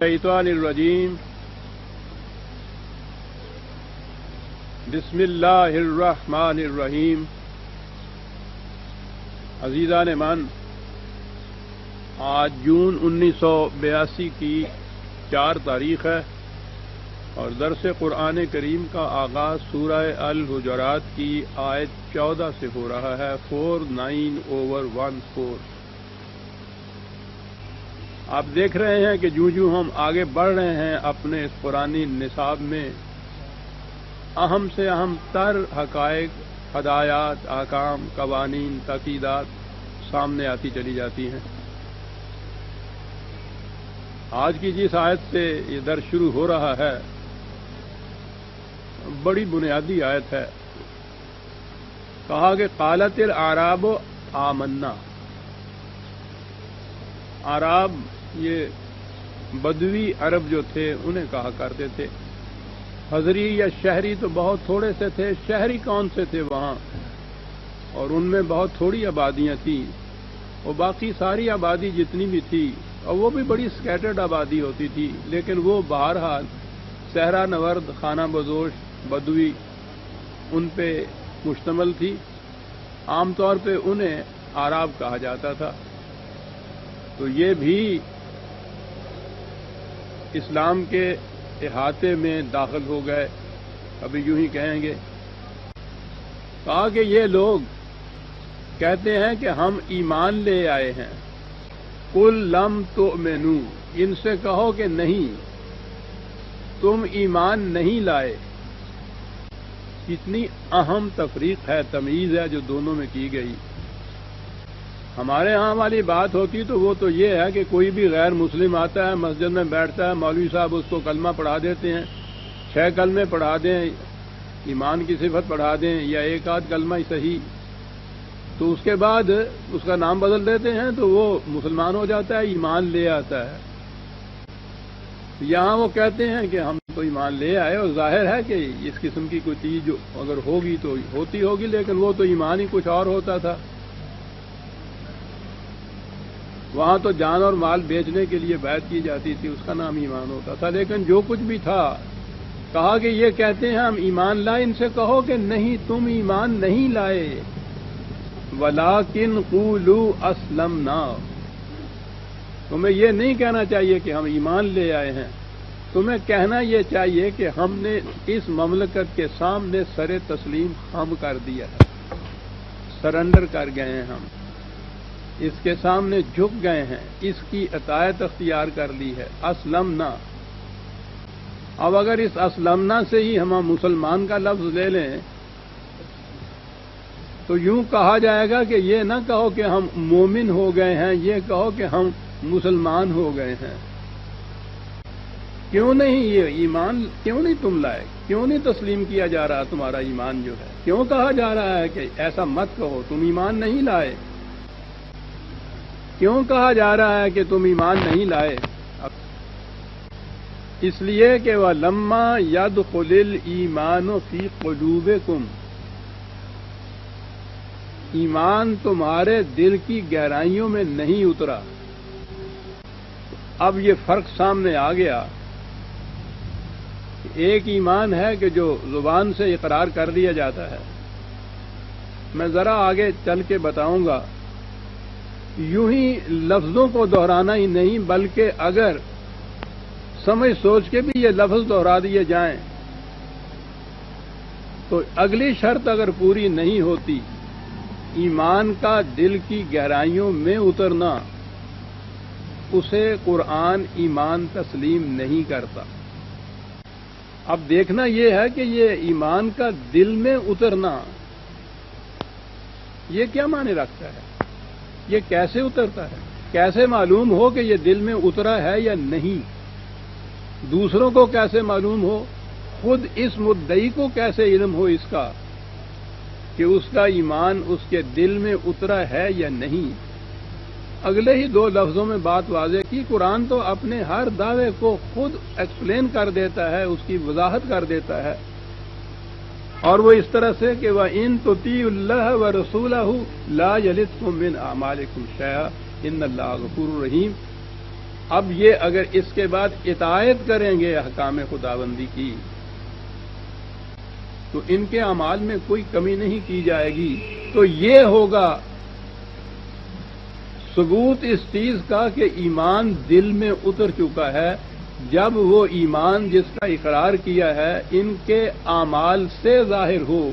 الشیطان الرجیم بسم اللہ الرحمن الرحیم۔ عزیزان من، آج جون 1982 کی 4 تاریخ ہے اور درس قرآن کریم کا آغاز سورہ الحجرات کی آیت 14 سے ہو رہا ہے، 49/14۔ آپ دیکھ رہے ہیں کہ جو ہم آگے بڑھ رہے ہیں اپنے اس قرآنی نصاب میں، اہم سے اہم تر حقائق، ہدایات، احکام، قوانین، تاکیدات سامنے آتی چلی جاتی ہیں۔ آج کی جس آیت سے یہ درس شروع ہو رہا ہے بڑی بنیادی آیت ہے۔ کہا کہ قالت الاعراب آمنا۔ اعراب یہ بدوی عرب جو تھے انہیں کہا کرتے تھے۔ حضری یا شہری تو بہت تھوڑے سے تھے، شہری کون سے تھے وہاں، اور ان میں بہت تھوڑی آبادیاں تھیں، اور باقی ساری آبادی جتنی بھی تھی، اور وہ بھی بڑی سکیٹرڈ آبادی ہوتی تھی، لیکن وہ بہرحال صحرا نورد، خانہ بدوش، بدوی ان پہ مشتمل تھی۔ عام طور پہ انہیں اعراب کہا جاتا تھا۔ تو یہ بھی اسلام کے احاطے میں داخل ہو گئے، ابھی یوں ہی کہیں گے۔ کہا کہ یہ لوگ کہتے ہیں کہ ہم ایمان لے آئے ہیں۔ قل لم تؤمنوا، ان سے کہو کہ نہیں، تم ایمان نہیں لائے۔ کتنی اہم تفریق ہے، تمیز ہے جو دونوں میں کی گئی۔ ہمارے ہاں والی بات ہوتی تو وہ تو یہ ہے کہ کوئی بھی غیر مسلم آتا ہے، مسجد میں بیٹھتا ہے، مولوی صاحب اس کو کلمہ پڑھا دیتے ہیں، 6 کلمے پڑھا دیں، ایمان کی صفت پڑھا دیں، یا 1 آدھ کلمہ ہی صحیح، تو اس کے بعد اس کا نام بدل دیتے ہیں تو وہ مسلمان ہو جاتا ہے، ایمان لے آتا ہے۔ یہاں وہ کہتے ہیں کہ ہم تو ایمان لے آئے، اور ظاہر ہے کہ اس قسم کی کوئی چیز جو اگر ہوگی تو ہوتی ہوگی، لیکن وہ تو ایمان ہی کچھ اور ہوتا تھا۔ وہاں تو جان اور مال بیچنے کے لیے بیعت کی جاتی تھی، اس کا نام ایمان ہوتا تھا۔ لیکن جو کچھ بھی تھا، کہا کہ یہ کہتے ہیں ہم ایمان لائے، ان سے کہو کہ نہیں، تم ایمان نہیں لائے۔ وَلَٰكِنْ قُولُوا أَسْلَمْنَا، تمہیں یہ نہیں کہنا چاہیے کہ ہم ایمان لے آئے ہیں، تمہیں کہنا یہ چاہیے کہ ہم نے اس مملکت کے سامنے سر تسلیم خم کر دیا ہے، سرنڈر کر گئے ہیں، ہم اس کے سامنے جھک گئے ہیں، اس کی اطاعت اختیار کر لی ہے۔ اسلمنا، اب اگر اس اسلمنا سے ہی ہم مسلمان کا لفظ لے لیں تو یوں کہا جائے گا کہ یہ نہ کہو کہ ہم مومن ہو گئے ہیں، یہ کہو کہ ہم مسلمان ہو گئے ہیں۔ کیوں نہیں یہ ایمان کیوں نہیں تم لائے، کیوں نہیں تسلیم کیا جا رہا تمہارا ایمان جو ہے، کیوں کہا جا رہا ہے کہ ایسا مت کہو، تم ایمان نہیں لائے، کیوں کہا جا رہا ہے کہ تم ایمان نہیں لائے؟ اس لیے کہ وَلَمَّا يَدْخُلِ الْإِيمَانُ فِي قُلُوبِكُمْ، ایمان تمہارے دل کی گہرائیوں میں نہیں اترا۔ اب یہ فرق سامنے آ گیا۔ ایک ایمان ہے کہ جو زبان سے اقرار کر لیا جاتا ہے، میں ذرا آگے چل کے بتاؤں گا۔ یوں ہی لفظوں کو دہرانا ہی نہیں، بلکہ اگر سمجھ سوچ کے بھی یہ لفظ دہرا دیے جائیں تو اگلی شرط اگر پوری نہیں ہوتی، ایمان کا دل کی گہرائیوں میں اترنا، اسے قرآن ایمان تسلیم نہیں کرتا۔ اب دیکھنا یہ ہے کہ یہ ایمان کا دل میں اترنا یہ کیا معنی رکھتا ہے، یہ کیسے اترتا ہے، کیسے معلوم ہو کہ یہ دل میں اترا ہے یا نہیں، دوسروں کو کیسے معلوم ہو، خود اس مدعی کو کیسے علم ہو اس کا کہ اس کا ایمان اس کے دل میں اترا ہے یا نہیں۔ اگلے ہی 2 لفظوں میں بات واضح کی۔ قرآن تو اپنے ہر دعوے کو خود ایکسپلین کر دیتا ہے، اس کی وضاحت کر دیتا ہے، اور وہ اس طرح سے کہ وَإِن تُطِيعُوا اللَّهَ وَرَسُولَهُ لَا يَلِتْكُم مِّنْ أَعْمَالِكُمْ شَيْئًا إِنَّ اللَّهَ غَفُورٌ رَحِيمٌ۔ اب یہ اگر اس کے بعد اطاعت کریں گے احکام خداوندی کی تو ان کے اعمال میں کوئی کمی نہیں کی جائے گی. تو یہ ہوگا ثبوت اس چیز کا کہ ایمان دل میں اتر چکا ہے، جب وہ ایمان جس کا اقرار کیا ہے ان کے اعمال سے ظاہر ہو،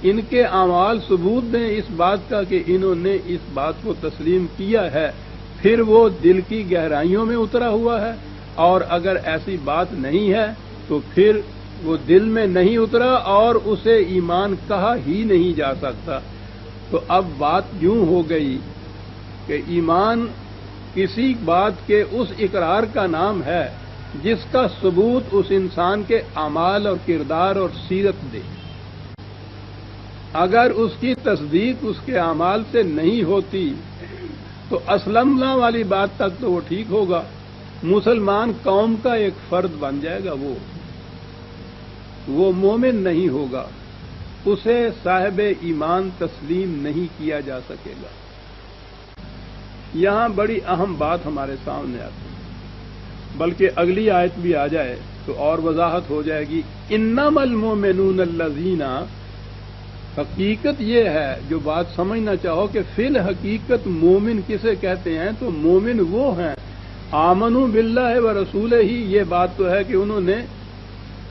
ان کے اعمال ثبوت دیں اس بات کا کہ انہوں نے اس بات کو تسلیم کیا ہے، پھر وہ دل کی گہرائیوں میں اترا ہوا ہے. اور اگر ایسی بات نہیں ہے تو پھر وہ دل میں نہیں اترا اور اسے ایمان کہا ہی نہیں جا سکتا. تو اب بات یوں ہو گئی کہ ایمان کسی بات کے اس اقرار کا نام ہے جس کا ثبوت اس انسان کے اعمال اور کردار اور سیرت دے. اگر اس کی تصدیق اس کے اعمال سے نہیں ہوتی تو اسلمنا والی بات تک تو وہ ٹھیک ہوگا، مسلمان قوم کا ایک فرد بن جائے گا، وہ مومن نہیں ہوگا، اسے صاحب ایمان تسلیم نہیں کیا جا سکے گا. یہاں بڑی اہم بات ہمارے سامنے آتی ہے، بلکہ اگلی آیت بھی آ جائے تو اور وضاحت ہو جائے گی. انما المؤمنون الذین، حقیقت یہ ہے جو بات سمجھنا چاہو کہ فی الحقیقت مومن کسے کہتے ہیں، تو مومن وہ ہیں آمنوا باللہ ورسولہ. یہ بات تو ہے کہ انہوں نے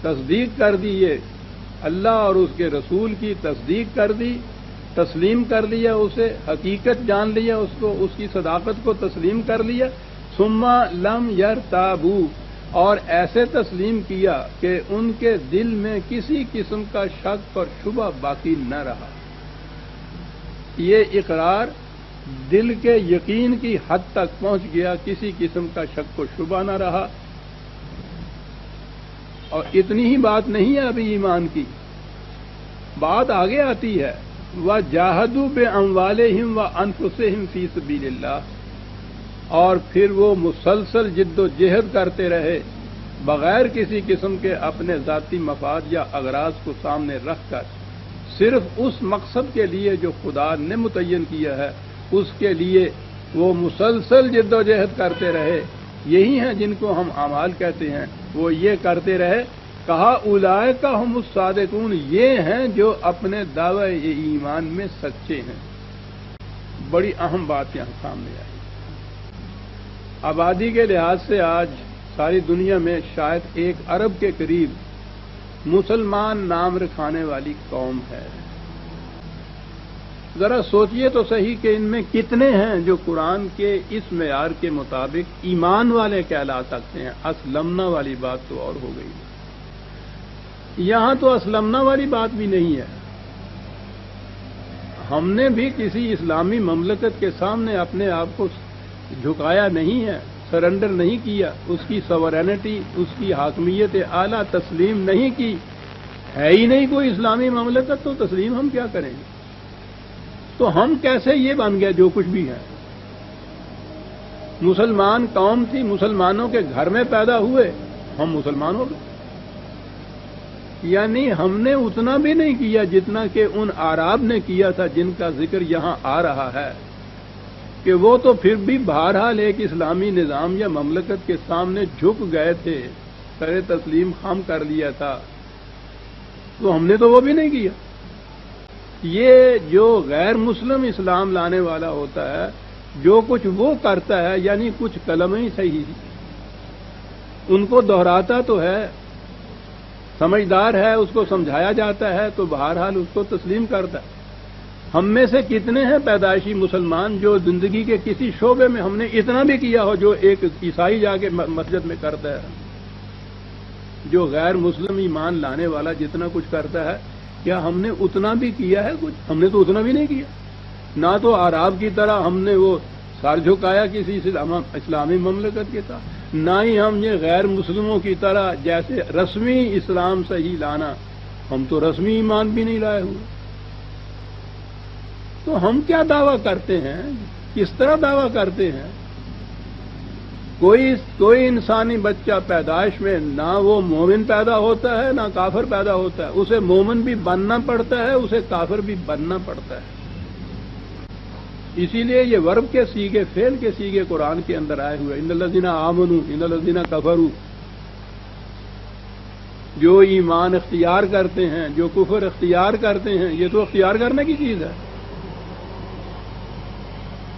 تصدیق کر دی، یہ اللہ اور اس کے رسول کی تصدیق کر دی، تسلیم کر لیا، اسے حقیقت جان لیا، اس کو اس کی صداقت کو تسلیم کر لیا. ثم لم یرتابوا، اور ایسے تسلیم کیا کہ ان کے دل میں کسی قسم کا شک اور شبہ باقی نہ رہا. یہ اقرار دل کے یقین کی حد تک پہنچ گیا، کسی قسم کا شک و شبہ نہ رہا. اور اتنی ہی بات نہیں ہے ابھی ایمان کی، بات آگے آتی ہے. وَجَاهَدُوا بِأَمْوَالِهِمْ وَأَنفُسِهِمْ فِي سَبِيلِ اللَّهِ، اور پھر وہ مسلسل جد و جہد کرتے رہے بغیر کسی قسم کے اپنے ذاتی مفاد یا اغراض کو سامنے رکھ کر، صرف اس مقصد کے لیے جو خدا نے متعین کیا ہے اس کے لیے وہ مسلسل جد و جہد کرتے رہے. یہی ہیں جن کو ہم اعمال کہتے ہیں، وہ یہ کرتے رہے. کہا اولئک ہم الصادقون، یہ ہیں جو اپنے دعوی ایمان میں سچے ہیں. بڑی اہم بات یہاں سامنے آئی. آبادی کے لحاظ سے آج ساری دنیا میں شاید 1 ارب کے قریب مسلمان نام رکھانے والی قوم ہے. ذرا سوچئے تو صحیح کہ ان میں کتنے ہیں جو قرآن کے اس معیار کے مطابق ایمان والے کہلا سکتے ہیں. اسلمنا والی بات تو اور ہو گئی. یہاں تو اسلمنا والی بات بھی نہیں ہے. ہم نے بھی کسی اسلامی مملکت کے سامنے اپنے آپ کو جھکایا نہیں ہے، سرنڈر نہیں کیا، اس کی سورینٹی، اس کی حاکمیت اعلیٰ تسلیم نہیں کی. ہے ہی نہیں کوئی اسلامی مملکت تو تسلیم ہم کیا کریں گے؟ تو ہم کیسے یہ بن گئے جو کچھ بھی ہے؟ مسلمان قوم تھی، مسلمانوں کے گھر میں پیدا ہوئے، ہم مسلمان ہو گئے. یعنی ہم نے اتنا بھی نہیں کیا جتنا کہ ان اعراب نے کیا تھا جن کا ذکر یہاں آ رہا ہے، کہ وہ تو پھر بھی بہرحال ایک اسلامی نظام یا مملکت کے سامنے جھک گئے تھے، سر تسلیم خم کر لیا تھا. تو ہم نے تو وہ بھی نہیں کیا. یہ جو غیر مسلم اسلام لانے والا ہوتا ہے، جو کچھ وہ کرتا ہے، یعنی کچھ کلمیں صحیح ان کو دہراتا تو ہے، سمجھدار ہے، اس کو سمجھایا جاتا ہے تو بہرحال اس کو تسلیم کرتا ہے. ہم میں سے کتنے ہیں پیدائشی مسلمان جو زندگی کے کسی شعبے میں ہم نے اتنا بھی کیا ہو جو ایک عیسائی جا کے مسجد میں کرتا ہے؟ جو غیر مسلم ایمان لانے والا جتنا کچھ کرتا ہے، کیا ہم نے اتنا بھی کیا ہے؟ کچھ ہم نے تو اتنا بھی نہیں کیا. نہ تو اعراب کی طرح ہم نے وہ سر جھکایا کسی اسلامی مملکت کی طرح، نہ ہی ہم یہ غیر مسلموں کی طرح جیسے رسمی اسلام صحیح لانا، ہم تو رسمی ایمان بھی نہیں لائے ہوئے. تو ہم کیا دعویٰ کرتے ہیں؟ کس طرح دعویٰ کرتے ہیں؟ کوئی انسانی بچہ پیدائش میں نہ وہ مومن پیدا ہوتا ہے نہ کافر پیدا ہوتا ہے، اسے مومن بھی بننا پڑتا ہے، اسے کافر بھی بننا پڑتا ہے. اسی لیے یہ ورب کے سیغے، فعل کے سیغے قرآن کے اندر آئے ہوئے، ان الذین آمنوا، ان الذین کفروا، جو ایمان اختیار کرتے ہیں، جو کفر اختیار کرتے ہیں، یہ تو اختیار کرنے کی چیز ہے،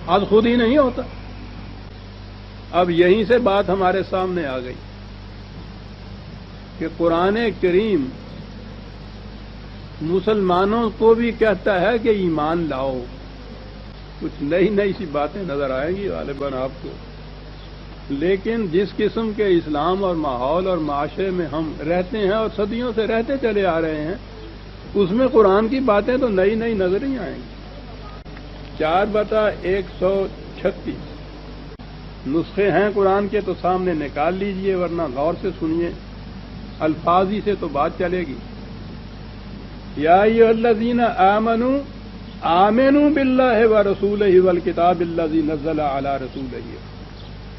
آج خود ہی نہیں ہوتا۔ اب یہیں سے بات ہمارے سامنے آ گئی کہ قرآن کریم مسلمانوں کو بھی کہتا ہے کہ ایمان لاؤ۔ کچھ نئی نئی سی باتیں نظر آئیں گی غالباً آپ کو، لیکن جس قسم کے اسلام اور ماحول اور معاشرے میں ہم رہتے ہیں اور صدیوں سے رہتے چلے آ رہے ہیں، اس میں قرآن کی باتیں تو نئی نئی نظر ہی آئیں گی۔ 4/136 نسخے ہیں قرآن کے تو سامنے نکال لیجئے، ورنہ غور سے سنیے، الفاظ ہی سے تو بات چلے گی۔ یا ایھا الذین آمنوا آمنوا باللہ ورسولہ والکتاب الذی نزل علی رسولہ۔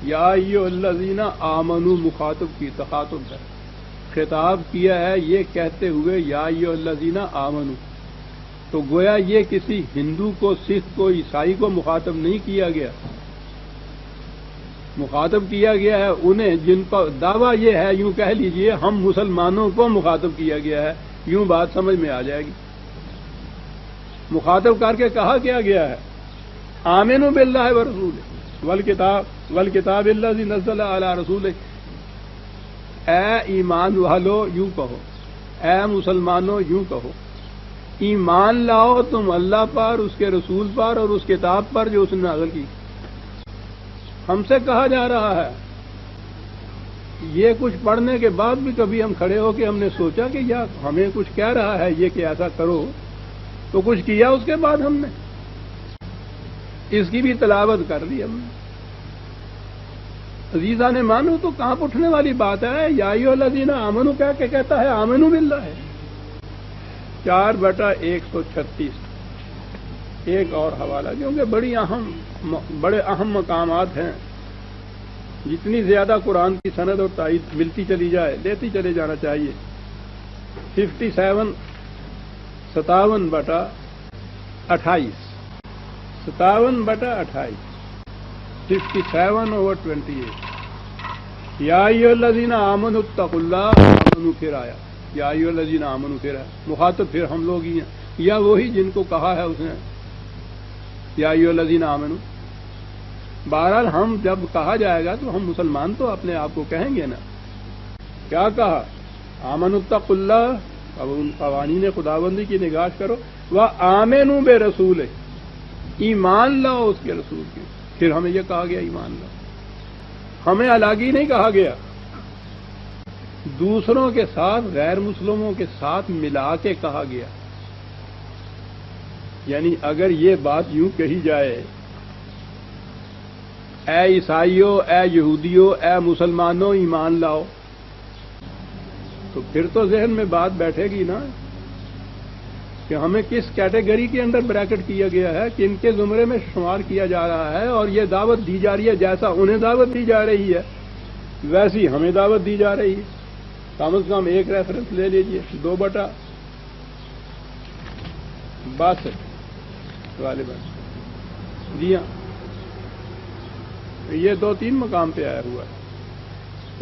یا ایھا الذین آمنوا مخاطب کی تخاطب ہے، خطاب کیا ہے یہ کہتے ہوئے یا ایھا الذین آمنوا، تو گویا یہ کسی ہندو کو، سکھ کو، عیسائی کو مخاطب نہیں کیا گیا، مخاطب کیا گیا ہے انہیں جن کا دعویٰ یہ ہے، یوں کہہ لیجئے ہم مسلمانوں کو مخاطب کیا گیا ہے، یوں بات سمجھ میں آ جائے گی۔ مخاطب کر کے کہا کیا گیا ہے، آمنوا باللہ ورسولہ والکتاب الذی نزل علی رسولہ، اے ایمان والو یوں کہو، اے مسلمانوں یوں کہو، ایمان لاؤ تم اللہ پر، اس کے رسول پر اور اس کتاب پر جو اس نے نازل کی۔ ہم سے کہا جا رہا ہے، یہ کچھ پڑھنے کے بعد بھی کبھی ہم کھڑے ہو کے ہم نے سوچا کہ یا ہمیں کچھ کہہ رہا ہے یہ کہ ایسا کرو، تو کچھ کیا اس کے بعد ہم نے، اس کی بھی تلاوت کر لی ہم نے۔ عزیزان مانو تو کہاں اٹھنے والی بات ہے، یا ایھا الذین آمنوا کہہ کے کہتا ہے آمنوا باللہ ہے۔ 4/136 ایک اور حوالہ، کیونکہ بڑے اہم مقامات ہیں، جتنی زیادہ قرآن کی سند اور تائید ملتی چلی جائے لیتی چلے جانا چاہیے۔ 57/28 57/28 57/28 یا ایھا الذین آمنوا اتقوا اللہ، آمنوا پھر آیا، یا ایھا الذین آمنوا پھر آیا، مخاطب پھر ہم لوگ ہی ہیں، یا وہی جن کو کہا ہے اس نے یا ایھا الذین آمنوا۔ بہرحال ہم جب کہا جائے گا تو ہم مسلمان تو اپنے آپ کو کہیں گے نا، کیا کہا، آمنوا اتقوا اللہ، اب ان قوانین خداوندی کی نگاہ کرو، وآمنوا برسولہ، ایمان لاؤ اس کے رسول کے۔ پھر ہمیں یہ کہا گیا ایمان لاؤ، ہمیں الگ ہی نہیں کہا گیا، دوسروں کے ساتھ، غیر مسلموں کے ساتھ ملا کے کہا گیا۔ یعنی اگر یہ بات یوں کہی جائے، اے عیسائیوں، اے یہودیوں، اے مسلمانوں ایمان لاؤ، تو پھر تو ذہن میں بات بیٹھے گی نا کہ ہمیں کس کیٹیگری کے اندر بریکٹ کیا گیا ہے، کہ ان کے زمرے میں شمار کیا جا رہا ہے، اور یہ دعوت دی جا رہی ہے جیسا انہیں دعوت دی جا رہی ہے ویسی ہمیں دعوت دی جا رہی ہے۔ کم از کم ایک ریفرنس لے لیجئے، 2/62 غالباً، جی ہاں، یہ 2-3 مقام پہ آیا ہوا ہے۔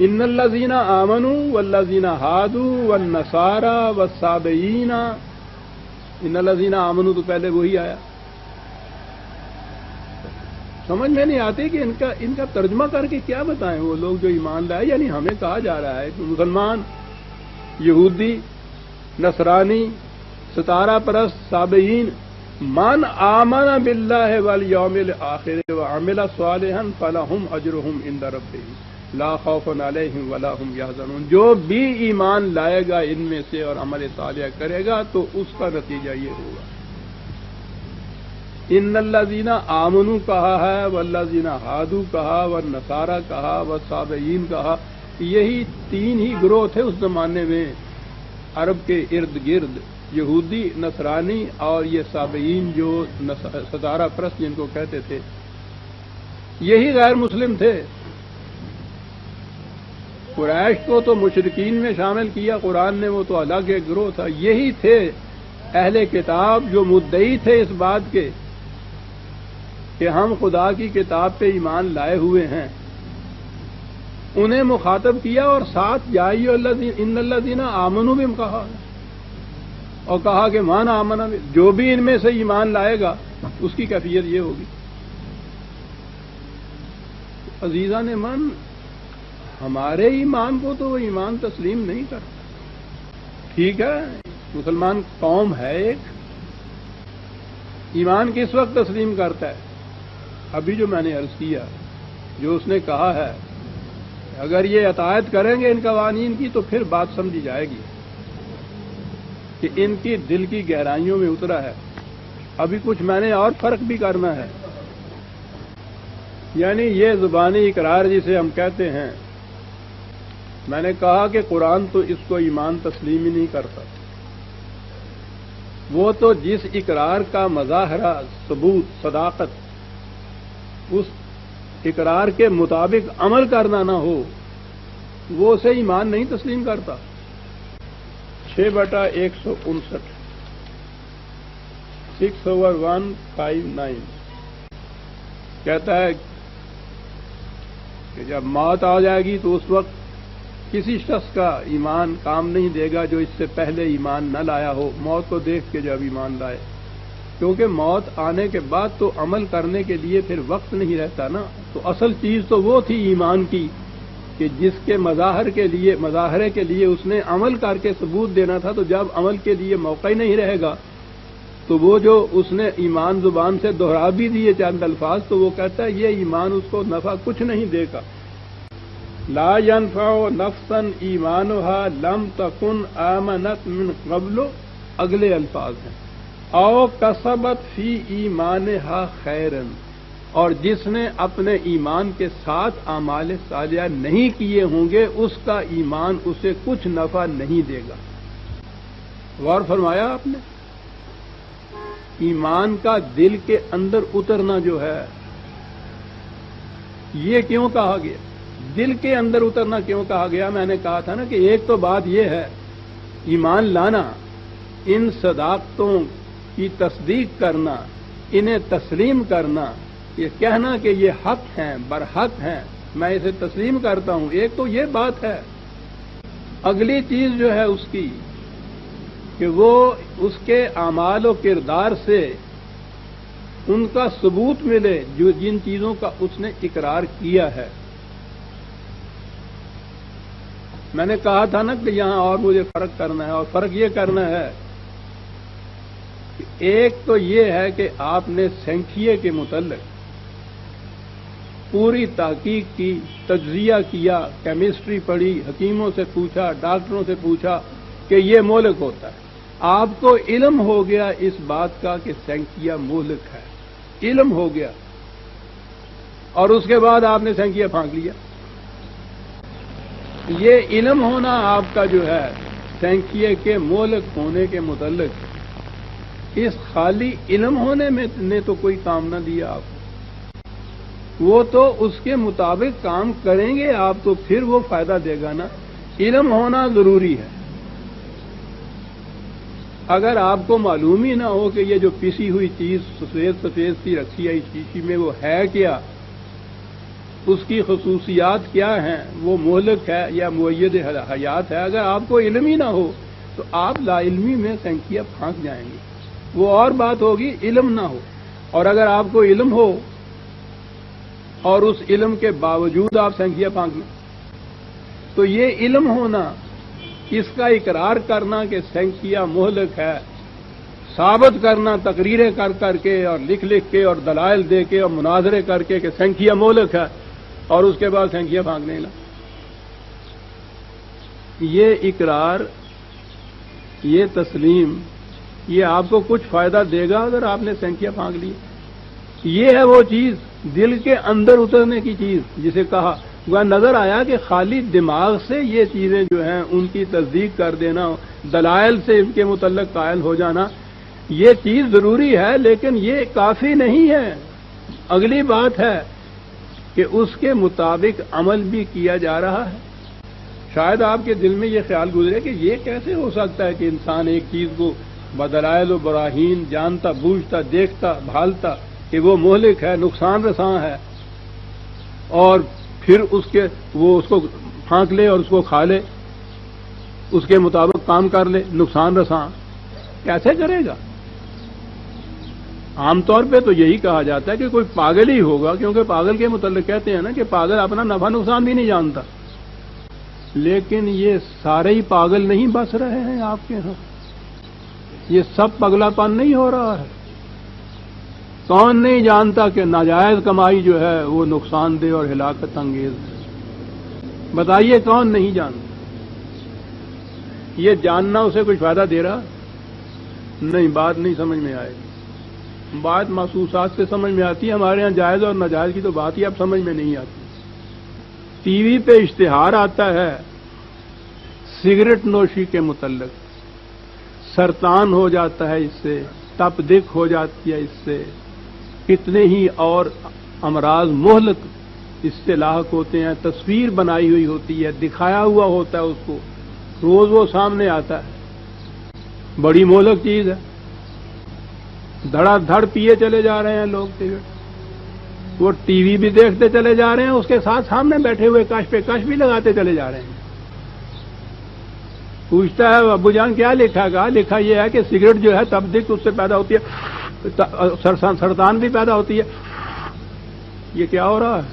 ان الذین آمنوا والذین ہادوا والنصارى والصابئین، ان الذین آمنوا تو پہلے وہی آیا، سمجھ میں نہیں آتی کہ ان کا ترجمہ کر کے کیا بتائیں وہ لوگ جو ایمان لائے۔ یعنی ہمیں کہا جا رہا ہے کہ مسلمان، یہودی، نصرانی، ستارہ پرست، صابئین، من آمن باللہ والیوم الآخر وعمل صالحا فلہم اجرہم عند ربہم لا خوف علیہم ولا ہم یحزنون، جو بھی ایمان لائے گا ان میں سے اور عمل صالح کرے گا تو اس کا نتیجہ یہ ہوگا۔ ان الذین آمنوا کہا ہے، والذین ہادوا کہا، والنصارى کہا، والصابئین کہا، یہی 3 ہی گروہ تھے اس زمانے میں عرب کے ارد گرد، یہودی، نصرانی اور یہ صابئین جو ستارہ پرست جن کو کہتے تھے، یہی غیر مسلم تھے۔ قریش کو تو مشرکین میں شامل کیا قرآن نے، وہ تو الگ ایک گروہ تھا، یہی تھے اہل کتاب جو مدعی تھے اس بات کے کہ ہم خدا کی کتاب پہ ایمان لائے ہوئے ہیں، انہیں مخاطب کیا اور ساتھ جائیو ان الذین آمنوا بہم کہا، اور کہا کہ من آمن، جو بھی ان میں سے ایمان لائے گا اس کی کیفیت یہ ہوگی۔ عزیزان من، ہمارے ایمان کو تو وہ ایمان تسلیم نہیں کرتا۔ ٹھیک ہے، مسلمان قوم ہے ایک، ایمان کس وقت تسلیم کرتا ہے؟ ابھی جو میں نے عرض کیا، جو اس نے کہا ہے اگر یہ اطاعت کریں گے ان قوانین کی تو پھر بات سمجھی جائے گی کہ ان کی دل کی گہرائیوں میں اترا ہے۔ ابھی کچھ میں نے اور فرق بھی کرنا ہے، یعنی یہ زبانی اقرار جسے ہم کہتے ہیں، میں نے کہا کہ قرآن تو اس کو ایمان تسلیم ہی نہیں کرتا، وہ تو جس اقرار کا مظاہرہ، ثبوت، صداقت اس اقرار کے مطابق عمل کرنا نہ ہو، وہ اسے ایمان نہیں تسلیم کرتا۔ 6/159 6/159 کہتا ہے کہ جب موت آ جائے گی تو اس وقت کسی شخص کا ایمان کام نہیں دے گا جو اس سے پہلے ایمان نہ لایا ہو، موت کو دیکھ کے جب ایمان لائے، کیونکہ موت آنے کے بعد تو عمل کرنے کے لیے پھر وقت نہیں رہتا نا۔ تو اصل چیز تو وہ تھی ایمان کی کہ جس کے مظاہرے کے لیے اس نے عمل کر کے ثبوت دینا تھا، تو جب عمل کے لیے موقع ہی نہیں رہے گا تو وہ جو اس نے ایمان زبان سے دہرا بھی دیے چند الفاظ، تو وہ کہتا ہے یہ ایمان اس کو نفع کچھ نہیں دے گا۔ لا ينفع نفسا ایمانها لم تکن آمنت من قبل، اگلے الفاظ ہیں، او کسبت فی ایمانها خیرا، اور جس نے اپنے ایمان کے ساتھ اعمال صالحہ نہیں کیے ہوں گے اس کا ایمان اسے کچھ نفع نہیں دے گا۔ غور فرمایا آپ نے؟ ایمان کا دل کے اندر اترنا جو ہے، یہ کیوں کہا گیا؟ دل کے اندر اترنا کیوں کہا گیا؟ میں نے کہا تھا نا کہ ایک تو بات یہ ہے ایمان لانا، ان صداقتوں کی تصدیق کرنا، انہیں تسلیم کرنا، یہ کہنا کہ یہ حق ہیں، برحق ہیں، میں اسے تسلیم کرتا ہوں، ایک تو یہ بات ہے۔ اگلی چیز جو ہے اس کی کہ وہ اس کے اعمال و کردار سے ان کا ثبوت ملے جو جن چیزوں کا اس نے اقرار کیا ہے۔ میں نے کہا تھا نا کہ یہاں اور مجھے فرق کرنا ہے، اور فرق یہ کرنا ہے کہ ایک تو یہ ہے کہ آپ نے سینکھیے کے متعلق پوری تحقیق کی، تجزیہ کیا، کیمسٹری پڑھی، حکیموں سے پوچھا، ڈاکٹروں سے پوچھا کہ یہ مہلک ہوتا ہے، آپ کو علم ہو گیا اس بات کا کہ سینکھیا مہلک ہے، علم ہو گیا، اور اس کے بعد آپ نے سینکھیا پھانک لیا۔ یہ علم ہونا آپ کا جو ہے سینکھیے کے مہلک ہونے کے متعلق، اس خالی علم ہونے میں نے تو کوئی کام نہ دیا آپ کو، وہ تو اس کے مطابق کام کریں گے آپ تو پھر وہ فائدہ دے گا نا۔ علم ہونا ضروری ہے۔ اگر آپ کو معلوم ہی نہ ہو کہ یہ جو پسی ہوئی چیز سفید سفید سی رکھی ہے اس شیشی میں وہ ہے کیا، اس کی خصوصیات کیا ہیں، وہ مہلک ہے یا مؤید حیات ہے، اگر آپ کو علم ہی نہ ہو تو آپ لا علمی میں سینکھیا پھانک جائیں گے۔ وہ اور بات ہوگی علم نہ ہو، اور اگر آپ کو علم ہو اور اس علم کے باوجود آپ سینکھیا پھانک لیں تو یہ علم ہونا، اس کا اقرار کرنا کہ سینکھیا مہلک ہے، ثابت کرنا تقریریں کر کر کے اور لکھ لکھ کے اور دلائل دے کے اور مناظرے کر کے کہ سینکھیا مہلک ہے، اور اس کے بعد سینکھیا پھانکنے لگا، یہ اقرار، یہ تسلیم، یہ آپ کو کچھ فائدہ دے گا اگر آپ نے سینکھیا پھانک لی؟ یہ ہے وہ چیز دل کے اندر اترنے کی چیز جسے کہا وہ نظر آیا کہ خالی دماغ سے یہ چیزیں جو ہیں ان کی تصدیق کر دینا، دلائل سے ان کے متعلق قائل ہو جانا، یہ چیز ضروری ہے لیکن یہ کافی نہیں ہے۔ اگلی بات ہے کہ اس کے مطابق عمل بھی کیا جا رہا ہے۔ شاید آپ کے دل میں یہ خیال گزرے کہ یہ کیسے ہو سکتا ہے کہ انسان ایک چیز کو بدلائل و براہین جانتا، بوجھتا، دیکھتا، بھالتا، کہ وہ مہلک ہے، نقصان رساں ہے، اور پھر وہ اس کو پھانک لے اور اس کو کھا لے، اس کے مطابق کام کر لے، نقصان رساں کیسے کرے گا؟ عام طور پہ تو یہی کہا جاتا ہے کہ کوئی پاگل ہی ہوگا، کیونکہ پاگل کے متعلق کہتے ہیں نا کہ پاگل اپنا نفع نقصان بھی نہیں جانتا. لیکن یہ سارے ہی پاگل نہیں بس رہے ہیں آپ کے ہاں، یہ سب پگلا پن نہیں ہو رہا ہے. کون نہیں جانتا کہ ناجائز کمائی جو ہے وہ نقصان دہ اور ہلاکت انگیز ہے؟ بتائیے کون نہیں جانتا؟ یہ جاننا اسے کچھ فائدہ دے رہا نہیں. بات نہیں سمجھ میں آئے گی، بات محسوسات سے سمجھ میں آتی ہے. ہمارے ہاں جائز اور ناجائز کی تو بات ہی اب سمجھ میں نہیں آتی. ٹی وی پہ اشتہار آتا ہے سگریٹ نوشی کے متعلق، سرطان ہو جاتا ہے اس سے، تپدق ہو جاتی ہے اس سے، کتنے ہی اور امراض مہلک اس سے لاحق ہوتے ہیں. تصویر بنائی ہوئی ہوتی ہے، دکھایا ہوا ہوتا ہے، اس کو روز وہ سامنے آتا ہے. بڑی مہلک چیز ہے. دھڑا دھڑ پیے چلے جا رہے ہیں لوگ سگریٹ، وہ ٹی وی بھی دیکھتے چلے جا رہے ہیں، اس کے ساتھ سامنے بیٹھے ہوئے کش پہ کش بھی لگاتے چلے جا رہے ہیں. پوچھتا ہے ابو جان کیا لکھا گا؟ لکھا یہ ہے کہ سگریٹ جو ہے تپدق اس سے پیدا ہوتی ہے، سرطان بھی پیدا ہوتی ہے. یہ کیا ہو رہا ہے؟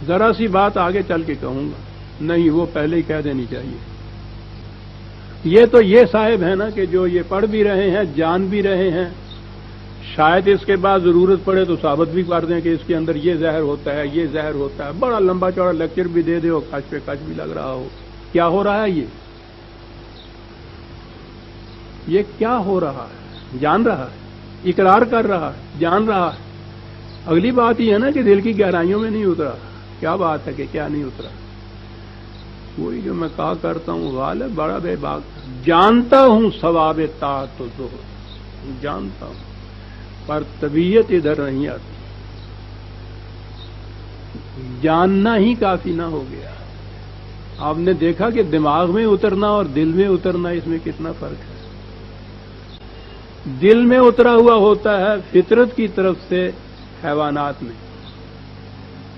ذرا سی بات آگے چل کے کہوں گا، نہیں وہ پہلے ہی کہہ دینی چاہیے. یہ صاحب ہیں نا کہ جو یہ پڑھ بھی رہے ہیں، جان بھی رہے ہیں، شاید اس کے بعد ضرورت پڑے تو ثابت بھی کر دیں کہ اس کے اندر یہ زہر ہوتا ہے، یہ زہر ہوتا ہے. بڑا لمبا چوڑا لیکچر بھی دے دے اور کچ پہ کچ بھی لگ رہا ہو. کیا ہو رہا ہے؟ یہ کیا ہو رہا ہے؟ جان رہا ہے، اقرار کر رہا ہے، جان رہا ہے. اگلی بات یہ ہے نا کہ دل کی گہرائیوں میں نہیں اترا. کیا بات ہے کہ کیا نہیں اترا؟ وہی جو میں کہا کرتا ہوں، غالب بڑا بے باک. جانتا ہوں ثواب طاعت و زہد، جانتا ہوں، پر طبیعت ادھر نہیں آتی. جاننا ہی کافی نہ ہو گیا. آپ نے دیکھا کہ دماغ میں اترنا اور دل میں اترنا، اس میں کتنا فرق ہے. دل میں اترا ہوا ہوتا ہے فطرت کی طرف سے. حیوانات میں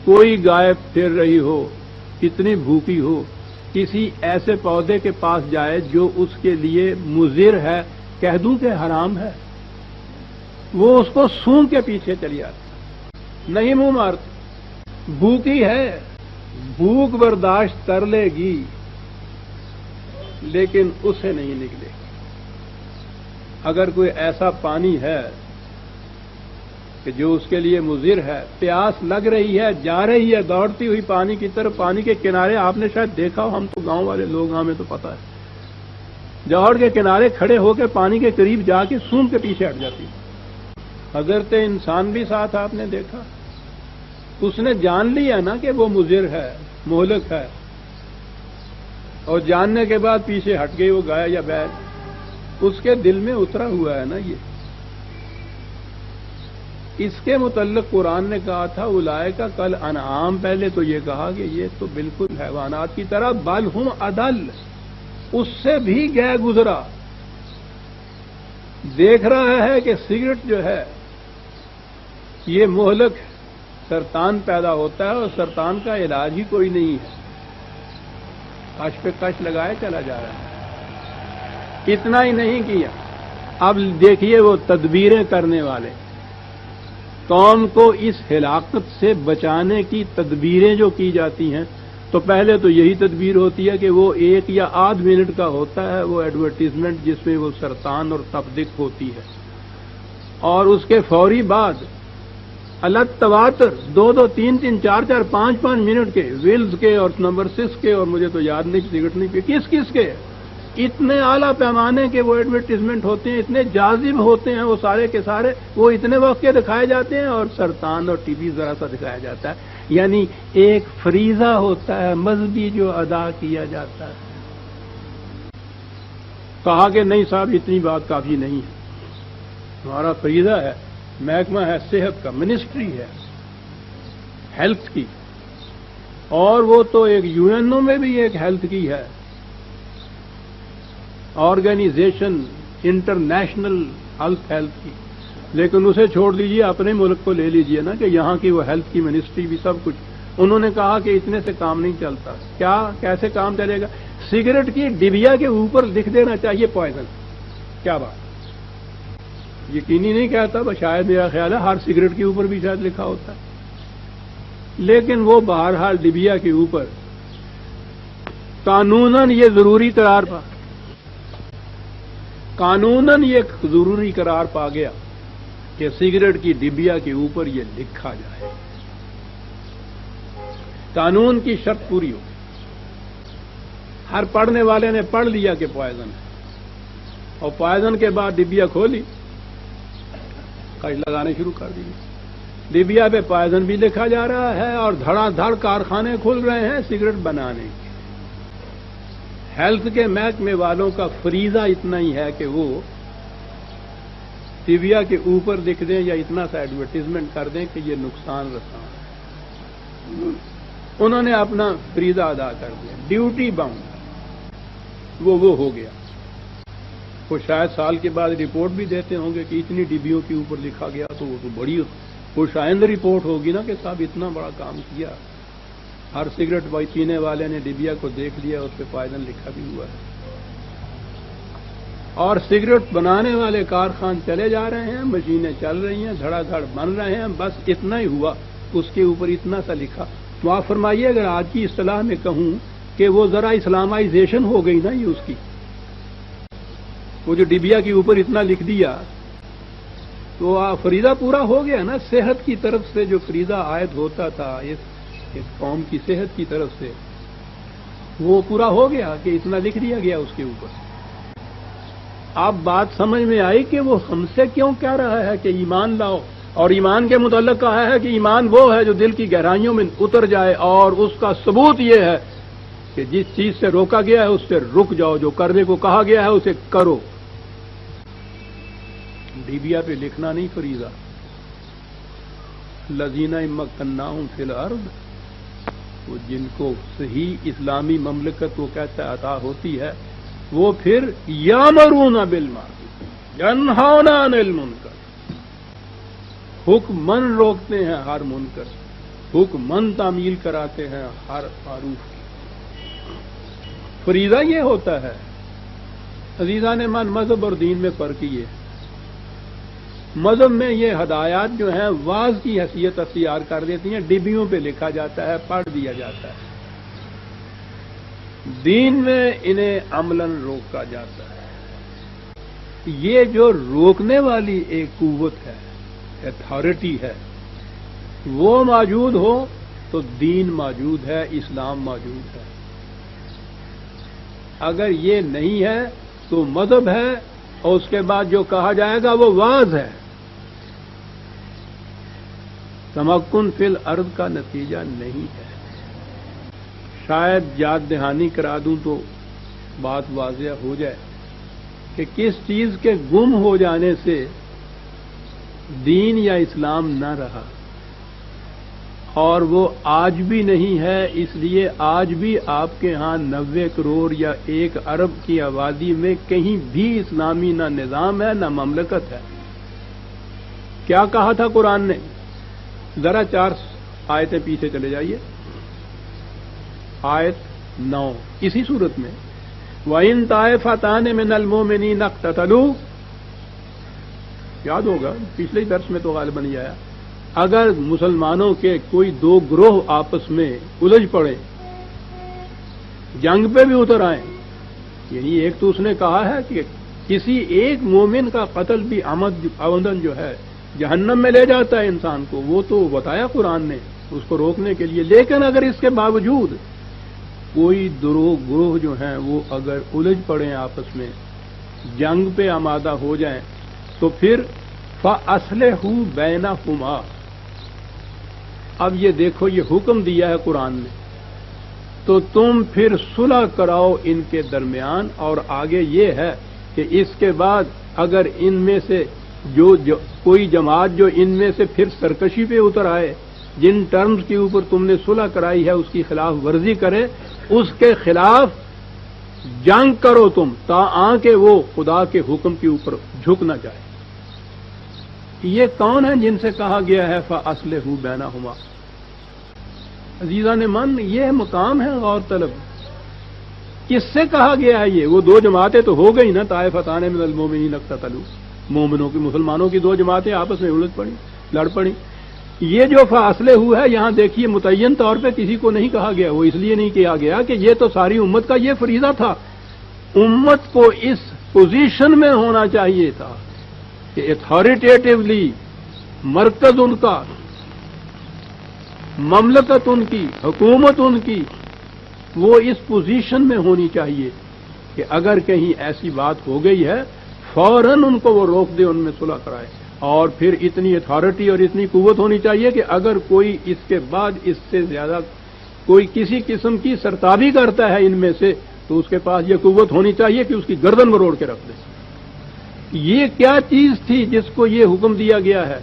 کوئی گائے پھر رہی ہو، کتنی بھوکی ہو، کسی ایسے پودے کے پاس جائے جو اس کے لیے مضر ہے، کہہ دوں کہ حرام ہے، وہ اس کو سونگ کے پیچھے چلی آتی، نہیں منہ مارتی. بھوکی ہے، بھوک برداشت کر لے گی، لیکن اسے نہیں نکلے گی. اگر کوئی ایسا پانی ہے کہ جو اس کے لیے مضر ہے، پیاس لگ رہی ہے، جا رہی ہے دوڑتی ہوئی پانی کی طرف، پانی کے کنارے آپ نے شاید دیکھا ہو، ہم تو گاؤں والے لوگ، ہمیں تو پتا ہے، جوہر کے کنارے کھڑے ہو کے پانی کے قریب جا کے سونگ کے پیچھے ہٹ جاتی. حضرت انسان بھی ساتھ آپ نے دیکھا، اس نے جان لیا نا کہ وہ مضر ہے، مہلک ہے، اور جاننے کے بعد پیچھے ہٹ گئی وہ گائے یا بیل. اس کے دل میں اترا ہوا ہے نا یہ. اس کے متعلق قرآن نے کہا تھا اولئک کل انعام، پہلے تو یہ کہا کہ یہ تو بالکل حیوانات کی طرح، بل ہم اضل، اس سے بھی گئے گزرا. دیکھ رہا ہے کہ سگریٹ جو ہے یہ مہلک ہے، سرطان پیدا ہوتا ہے، اور سرطان کا علاج ہی کوئی نہیں ہے. کش پہ کش لگائے چلا جا رہا ہے. اتنا ہی نہیں کیا، اب دیکھیے وہ تدبیریں کرنے والے، قوم کو اس ہلاکت سے بچانے کی تدبیریں جو کی جاتی ہیں، تو پہلے تو یہی تدبیر ہوتی ہے کہ وہ 1 یا آدھ منٹ کا ہوتا ہے وہ ایڈورٹیزمنٹ جس میں وہ سرطان اور تپدق ہوتی ہے، اور اس کے فوری بعد الگ تواتر 2 3 4 5 منٹ کے ویلز کے اور نمبر 6 کے، اور مجھے تو یاد نہیں سگریٹ نہیں پی، کس کے اتنے اعلیٰ پیمانے کے وہ ایڈورٹیزمنٹ ہوتے ہیں، اتنے جاذب ہوتے ہیں وہ سارے کے سارے، وہ اتنے وقت کے دکھائے جاتے ہیں، اور سرطان اور ٹی بی ذرا سا دکھایا جاتا ہے. یعنی ایک فریضہ ہوتا ہے مذہبی جو ادا کیا جاتا ہے. کہا کہ نہیں صاحب اتنی بات کافی نہیں ہے، ہمارا فریضہ ہے، محکمہ ہے صحت کا، منسٹری ہے ہیلتھ کی، اور وہ تو ایک یو این او میں بھی ایک ہیلتھ کی ہے، آرگنائزیشن انٹرنیشنل ہیلتھ کی، لیکن اسے چھوڑ دیجیے، اپنے ملک کو لے لیجیے نا، کہ یہاں کی وہ ہیلتھ کی منسٹری بھی سب کچھ، انہوں نے کہا کہ اتنے سے کام نہیں چلتا۔ کیا کیسے کام چلے گا؟ سگریٹ کی ڈبیا کے اوپر لکھ دینا چاہیے پوائزن۔ کیا بات، یقینی نہیں کہتا، بس شاید میرا خیال ہے ہر سگریٹ کے اوپر بھی شاید لکھا ہوتا ہے، لیکن وہ بہرحال ڈبیا کے اوپر قانوناً یہ ضروری قرار پا، قانوناً یہ ضروری قرار پا گیا کہ سگریٹ کی ڈبیا کے اوپر یہ لکھا جائے۔ قانون کی شرط پوری ہو، ہر پڑھنے والے نے پڑھ لیا کہ پوائزن ہے، اور پوائزن کے بعد ڈبیا کھولی، کش لگانے شروع کر دی۔ ڈبیا پہ پوائزن بھی لکھا جا رہا ہے اور دھڑا دھڑ کارخانے کھل رہے ہیں سگریٹ بنانے کے۔ ہیلتھ کے محکمے والوں کا فریضہ اتنا ہی ہے کہ وہ ڈبیا کے اوپر لکھ دیں یا اتنا سا ایڈورٹیزمنٹ کر دیں کہ یہ نقصان رساں ہے۔ انہوں نے اپنا فریضہ ادا کر دیا، ڈیوٹی باؤنڈ، وہ ہو گیا۔ وہ شاید سال کے بعد رپورٹ بھی دیتے ہوں گے کہ اتنی ڈبیوں کے اوپر لکھا گیا، تو وہ تو بڑی خوشائند رپورٹ ہوگی نا کہ صاحب اتنا بڑا کام کیا۔ ہر سگریٹ پینے والے نے ڈبیا کو دیکھ لیا، اس پہ پوائزن لکھا بھی ہوا ہے، اور سگریٹ بنانے والے کارخان چلے جا رہے ہیں، مشینیں چل رہی ہیں، دھڑا دھڑ بن رہے ہیں، بس اتنا ہی ہوا، اس کے اوپر اتنا سا لکھا۔ تو آپ فرمائیے، اگر آج کی اصطلاح میں کہوں کہ وہ ذرا اسلامائزیشن ہو گئی نا، یہ اس کی، وہ جو ڈبیا کے اوپر اتنا لکھ دیا، تو فریضہ پورا ہو گیا نا۔ صحت کی طرف سے جو فریضہ عائد ہوتا تھا اس قوم کی صحت کی طرف سے، وہ پورا ہو گیا کہ اتنا لکھ دیا گیا اس کے اوپر۔ آپ بات سمجھ میں آئی کہ وہ ہم سے کیوں کہہ رہا ہے کہ ایمان لاؤ، اور ایمان کے متعلق کہا ہے کہ ایمان وہ ہے جو دل کی گہرائیوں میں اتر جائے، اور اس کا ثبوت یہ ہے کہ جس چیز سے روکا گیا ہے اس سے رک جاؤ، جو کرنے کو کہا گیا ہے اسے کرو۔ ڈبیا پہ لکھنا نہیں فریضہ۔ الذین مکناہم فی الارض، وہ جن کو صحیح اسلامی مملکت وہ کہتا ہے عطا ہوتی ہے، وہ پھر یامرون بالمعروف ینہون عن المنکر، حکمن روکتے ہیں ہر منکر، حکمن تعمیل کراتے ہیں ہر معروف کی۔ فریضہ یہ ہوتا ہے۔ عزیزان من، مذہب اور دین میں فرق یہ ہے، مذہب میں یہ ہدایات جو ہیں واعظ کی حیثیت اختیار کر دیتی ہیں، ڈبیوں پہ لکھا جاتا ہے، پڑھ دیا جاتا ہے۔ دین میں انہیں عملاً روکا جاتا ہے۔ یہ جو روکنے والی ایک قوت ہے، اتھارٹی ہے، وہ موجود ہو تو دین موجود ہے، اسلام موجود ہے۔ اگر یہ نہیں ہے تو مذہب ہے، اور اس کے بعد جو کہا جائے گا وہ واعظ ہے۔ تمکن فی الارض کا نتیجہ نہیں ہے۔ شاید یاد دہانی کرا دوں تو بات واضح ہو جائے کہ کس چیز کے گم ہو جانے سے دین یا اسلام نہ رہا، اور وہ آج بھی نہیں ہے۔ اس لیے آج بھی آپ کے ہاں 90 کروڑ یا 1 ارب کی آبادی میں کہیں بھی اسلامی نہ نظام ہے نہ مملکت ہے۔ کیا کہا تھا قرآن نے؟ ذرا 4 آیتیں پیچھے چلے جائیے، آیت 9 اسی صورت میں، وَإِن طَائِفَتَانِ مِنَ الْمُؤْمِنِينَ اقْتَتَلُوا، یاد ہوگا پچھلے درس میں تو غالباً نہیں آیا، اگر مسلمانوں کے کوئی 2 گروہ آپس میں الجھ پڑے، جنگ پہ بھی اتر آئیں، یعنی ایک تو اس نے کہا ہے کہ کسی ایک مومن کا قتل بھی عمدن جو ہے جہنم میں لے جاتا ہے انسان کو، وہ تو بتایا قرآن نے اس کو روکنے کے لیے۔ لیکن اگر اس کے باوجود کوئی گروہ جو ہیں وہ اگر الجھ پڑیں آپس میں، جنگ پہ آمادہ ہو جائیں، تو پھر فَأَصْلِحُوا بَيْنَهُمَا، اب یہ دیکھو یہ حکم دیا ہے قرآن نے، تو تم پھر صلح کراؤ ان کے درمیان۔ اور آگے یہ ہے کہ اس کے بعد اگر ان میں سے جو کوئی جماعت جو ان میں سے پھر سرکشی پہ اتر آئے، جن ٹرمز کے اوپر تم نے صلح کرائی ہے اس کی خلاف ورزی کرے، اس کے خلاف جنگ کرو تم، تاکہ وہ خدا کے حکم کے اوپر جھک نہ جائے۔ یہ کون ہے جن سے کہا گیا ہے فَأَصْلِحُوا بَيْنَهُمَا؟ عزیزان من، یہ مقام ہے غور طلب. کس سے کہا گیا ہے یہ؟ وہ دو جماعتیں تو ہو گئی نا، طائفتان من المؤمنین اقتتلوا، مومنوں کی، مسلمانوں کی دو جماعتیں آپس میں الجھ پڑی، لڑ پڑی. یہ جو فاصلے ہے یہاں دیکھیے متعین طور پہ کسی کو نہیں کہا گیا. وہ اس لیے نہیں کیا گیا کہ یہ تو ساری امت کا یہ فریضہ تھا. امت کو اس پوزیشن میں ہونا چاہیے تھا کہ اتھارٹیٹیولی مرکز ان کا، مملکت ان کی، حکومت ان کی، وہ اس پوزیشن میں ہونی چاہیے کہ اگر کہیں ایسی بات ہو گئی ہے فوراً ان کو وہ روک دے، ان میں صلح کرائے. اور پھر اتنی اتھارٹی اور اتنی قوت ہونی چاہیے کہ اگر کوئی اس کے بعد اس سے زیادہ کوئی کسی قسم کی سرتابی کرتا ہے ان میں سے تو اس کے پاس یہ قوت ہونی چاہیے کہ اس کی گردن مروڑ کے رکھ دے. یہ کیا چیز تھی جس کو یہ حکم دیا گیا ہے؟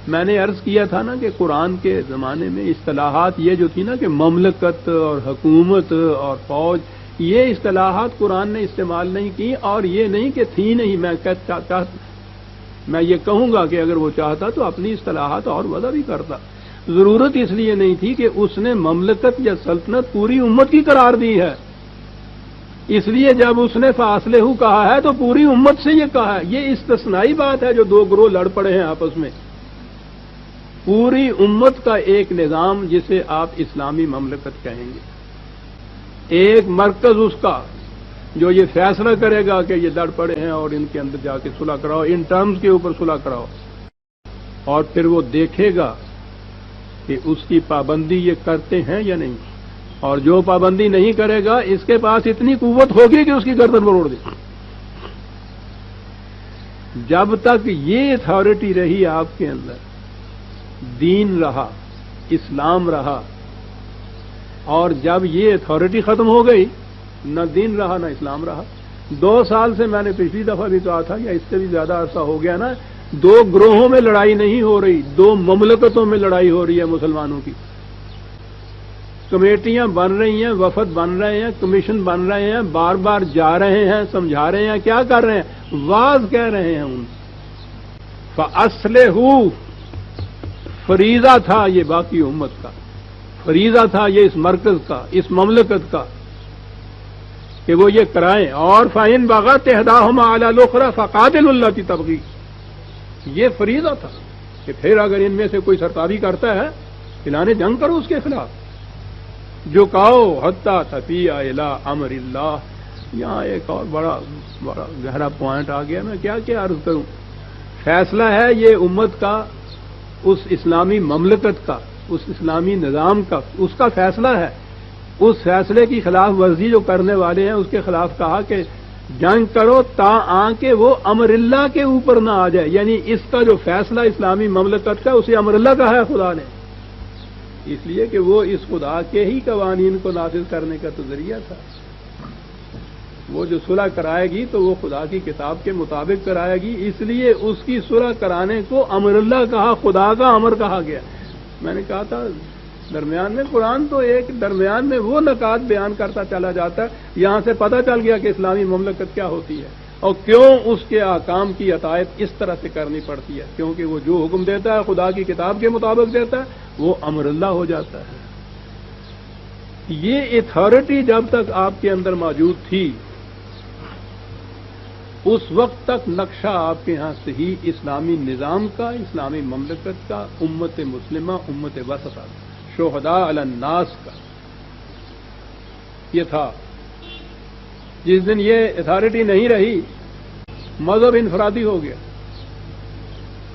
میں نے عرض کیا تھا نا کہ قرآن کے زمانے میں اصطلاحات یہ جو تھی نا کہ مملکت اور حکومت اور فوج، یہ اصطلاحات قرآن نے استعمال نہیں کی. اور یہ نہیں کہ تھی نہیں، میں یہ کہوں گا کہ اگر وہ چاہتا تو اپنی اصطلاحات اور وضع بھی کرتا. ضرورت اس لیے نہیں تھی کہ اس نے مملکت یا سلطنت پوری امت کی قرار دی ہے. اس لیے جب اس نے فاصلے ہو کہا ہے تو پوری امت سے یہ کہا ہے. یہ استثنائی بات ہے جو دو گروہ لڑ پڑے ہیں آپس میں. پوری امت کا ایک نظام جسے آپ اسلامی مملکت کہیں گے، ایک مرکز اس کا جو یہ فیصلہ کرے گا کہ یہ لڑ پڑے ہیں اور ان کے اندر جا کے صلح کراؤ، ان ٹرمز کے اوپر صلح کراؤ. اور پھر وہ دیکھے گا کہ اس کی پابندی یہ کرتے ہیں یا نہیں. اور جو پابندی نہیں کرے گا اس کے پاس اتنی قوت ہوگی کہ اس کی گردن مروڑ دے. جب تک یہ اتھارٹی رہی آپ کے اندر، دین رہا، اسلام رہا. اور جب یہ اتھارٹی ختم ہو گئی، نہ دین رہا نہ اسلام رہا. 2 سال سے میں نے پچھلی دفعہ بھی کہا تھا یا اس سے بھی زیادہ عرصہ ہو گیا نا، 2 گروہوں میں لڑائی نہیں ہو رہی، 2 مملکتوں میں لڑائی ہو رہی ہے مسلمانوں کی. کمیٹیاں بن رہی ہیں، وفد بن رہے ہیں، کمیشن بن رہے ہیں، بار بار جا رہے ہیں، سمجھا رہے ہیں. کیا کر رہے ہیں؟ واز کہہ رہے ہیں ان. فَأَصْلِحُوا، فریضہ تھا یہ باقی امت کا، فریضہ تھا یہ اس مرکز کا، اس مملکت کا کہ وہ یہ کرائیں. اور فَإِن بَغَتْ إِحْدَاهُمَا عَلَى الْأُخْرَى فَقَاتِلُوا الَّتِي تَبْغِي، یہ فریضہ تھا کہ پھر اگر ان میں سے کوئی سرتابی کرتا ہے اعلان جنگ کرو اس کے خلاف. جھکاؤ حتیٰ تفیء إِلَىٰ أَمْرِ اللَّهِ. یہاں ایک اور بڑا گہرا پوائنٹ آ گیا، میں کیا عرض کروں. فیصلہ ہے یہ امت کا، اس اسلامی مملکت کا، اس اسلامی نظام کا، اس کا فیصلہ ہے. اس فیصلے کی خلاف ورزی جو کرنے والے ہیں اس کے خلاف کہا کہ جنگ کرو تا کہ وہ امر اللہ کے اوپر نہ آ جائے. یعنی اس کا جو فیصلہ اسلامی مملکت کا اسے امر اللہ کہا ہے خدا نے، اس لیے کہ وہ اس خدا کے ہی قوانین کو نافذ کرنے کا تو ذریعہ تھا. وہ جو صلح کرائے گی تو وہ خدا کی کتاب کے مطابق کرائے گی. اس لیے اس کی صلح کرانے کو امر اللہ کہا، خدا کا امر کہا گیا. میں نے کہا تھا درمیان میں قرآن تو ایک درمیان میں وہ نکات بیان کرتا چلا جاتا ہے. یہاں سے پتہ چل گیا کہ اسلامی مملکت کیا ہوتی ہے اور کیوں اس کے احکام کی اطاعت اس طرح سے کرنی پڑتی ہے. کیونکہ وہ جو حکم دیتا ہے خدا کی کتاب کے مطابق دیتا ہے، وہ امر اللہ ہو جاتا ہے. یہ اتھارٹی جب تک آپ کے اندر موجود تھی اس وقت تک نقشہ آپ کے ہاں صحیح اسلامی نظام کا، اسلامی مملکت کا، امت مسلمہ، امت وسطہ، شہداء علی الناس کا یہ تھا. جس دن یہ اتھارٹی نہیں رہی مذہب انفرادی ہو گیا.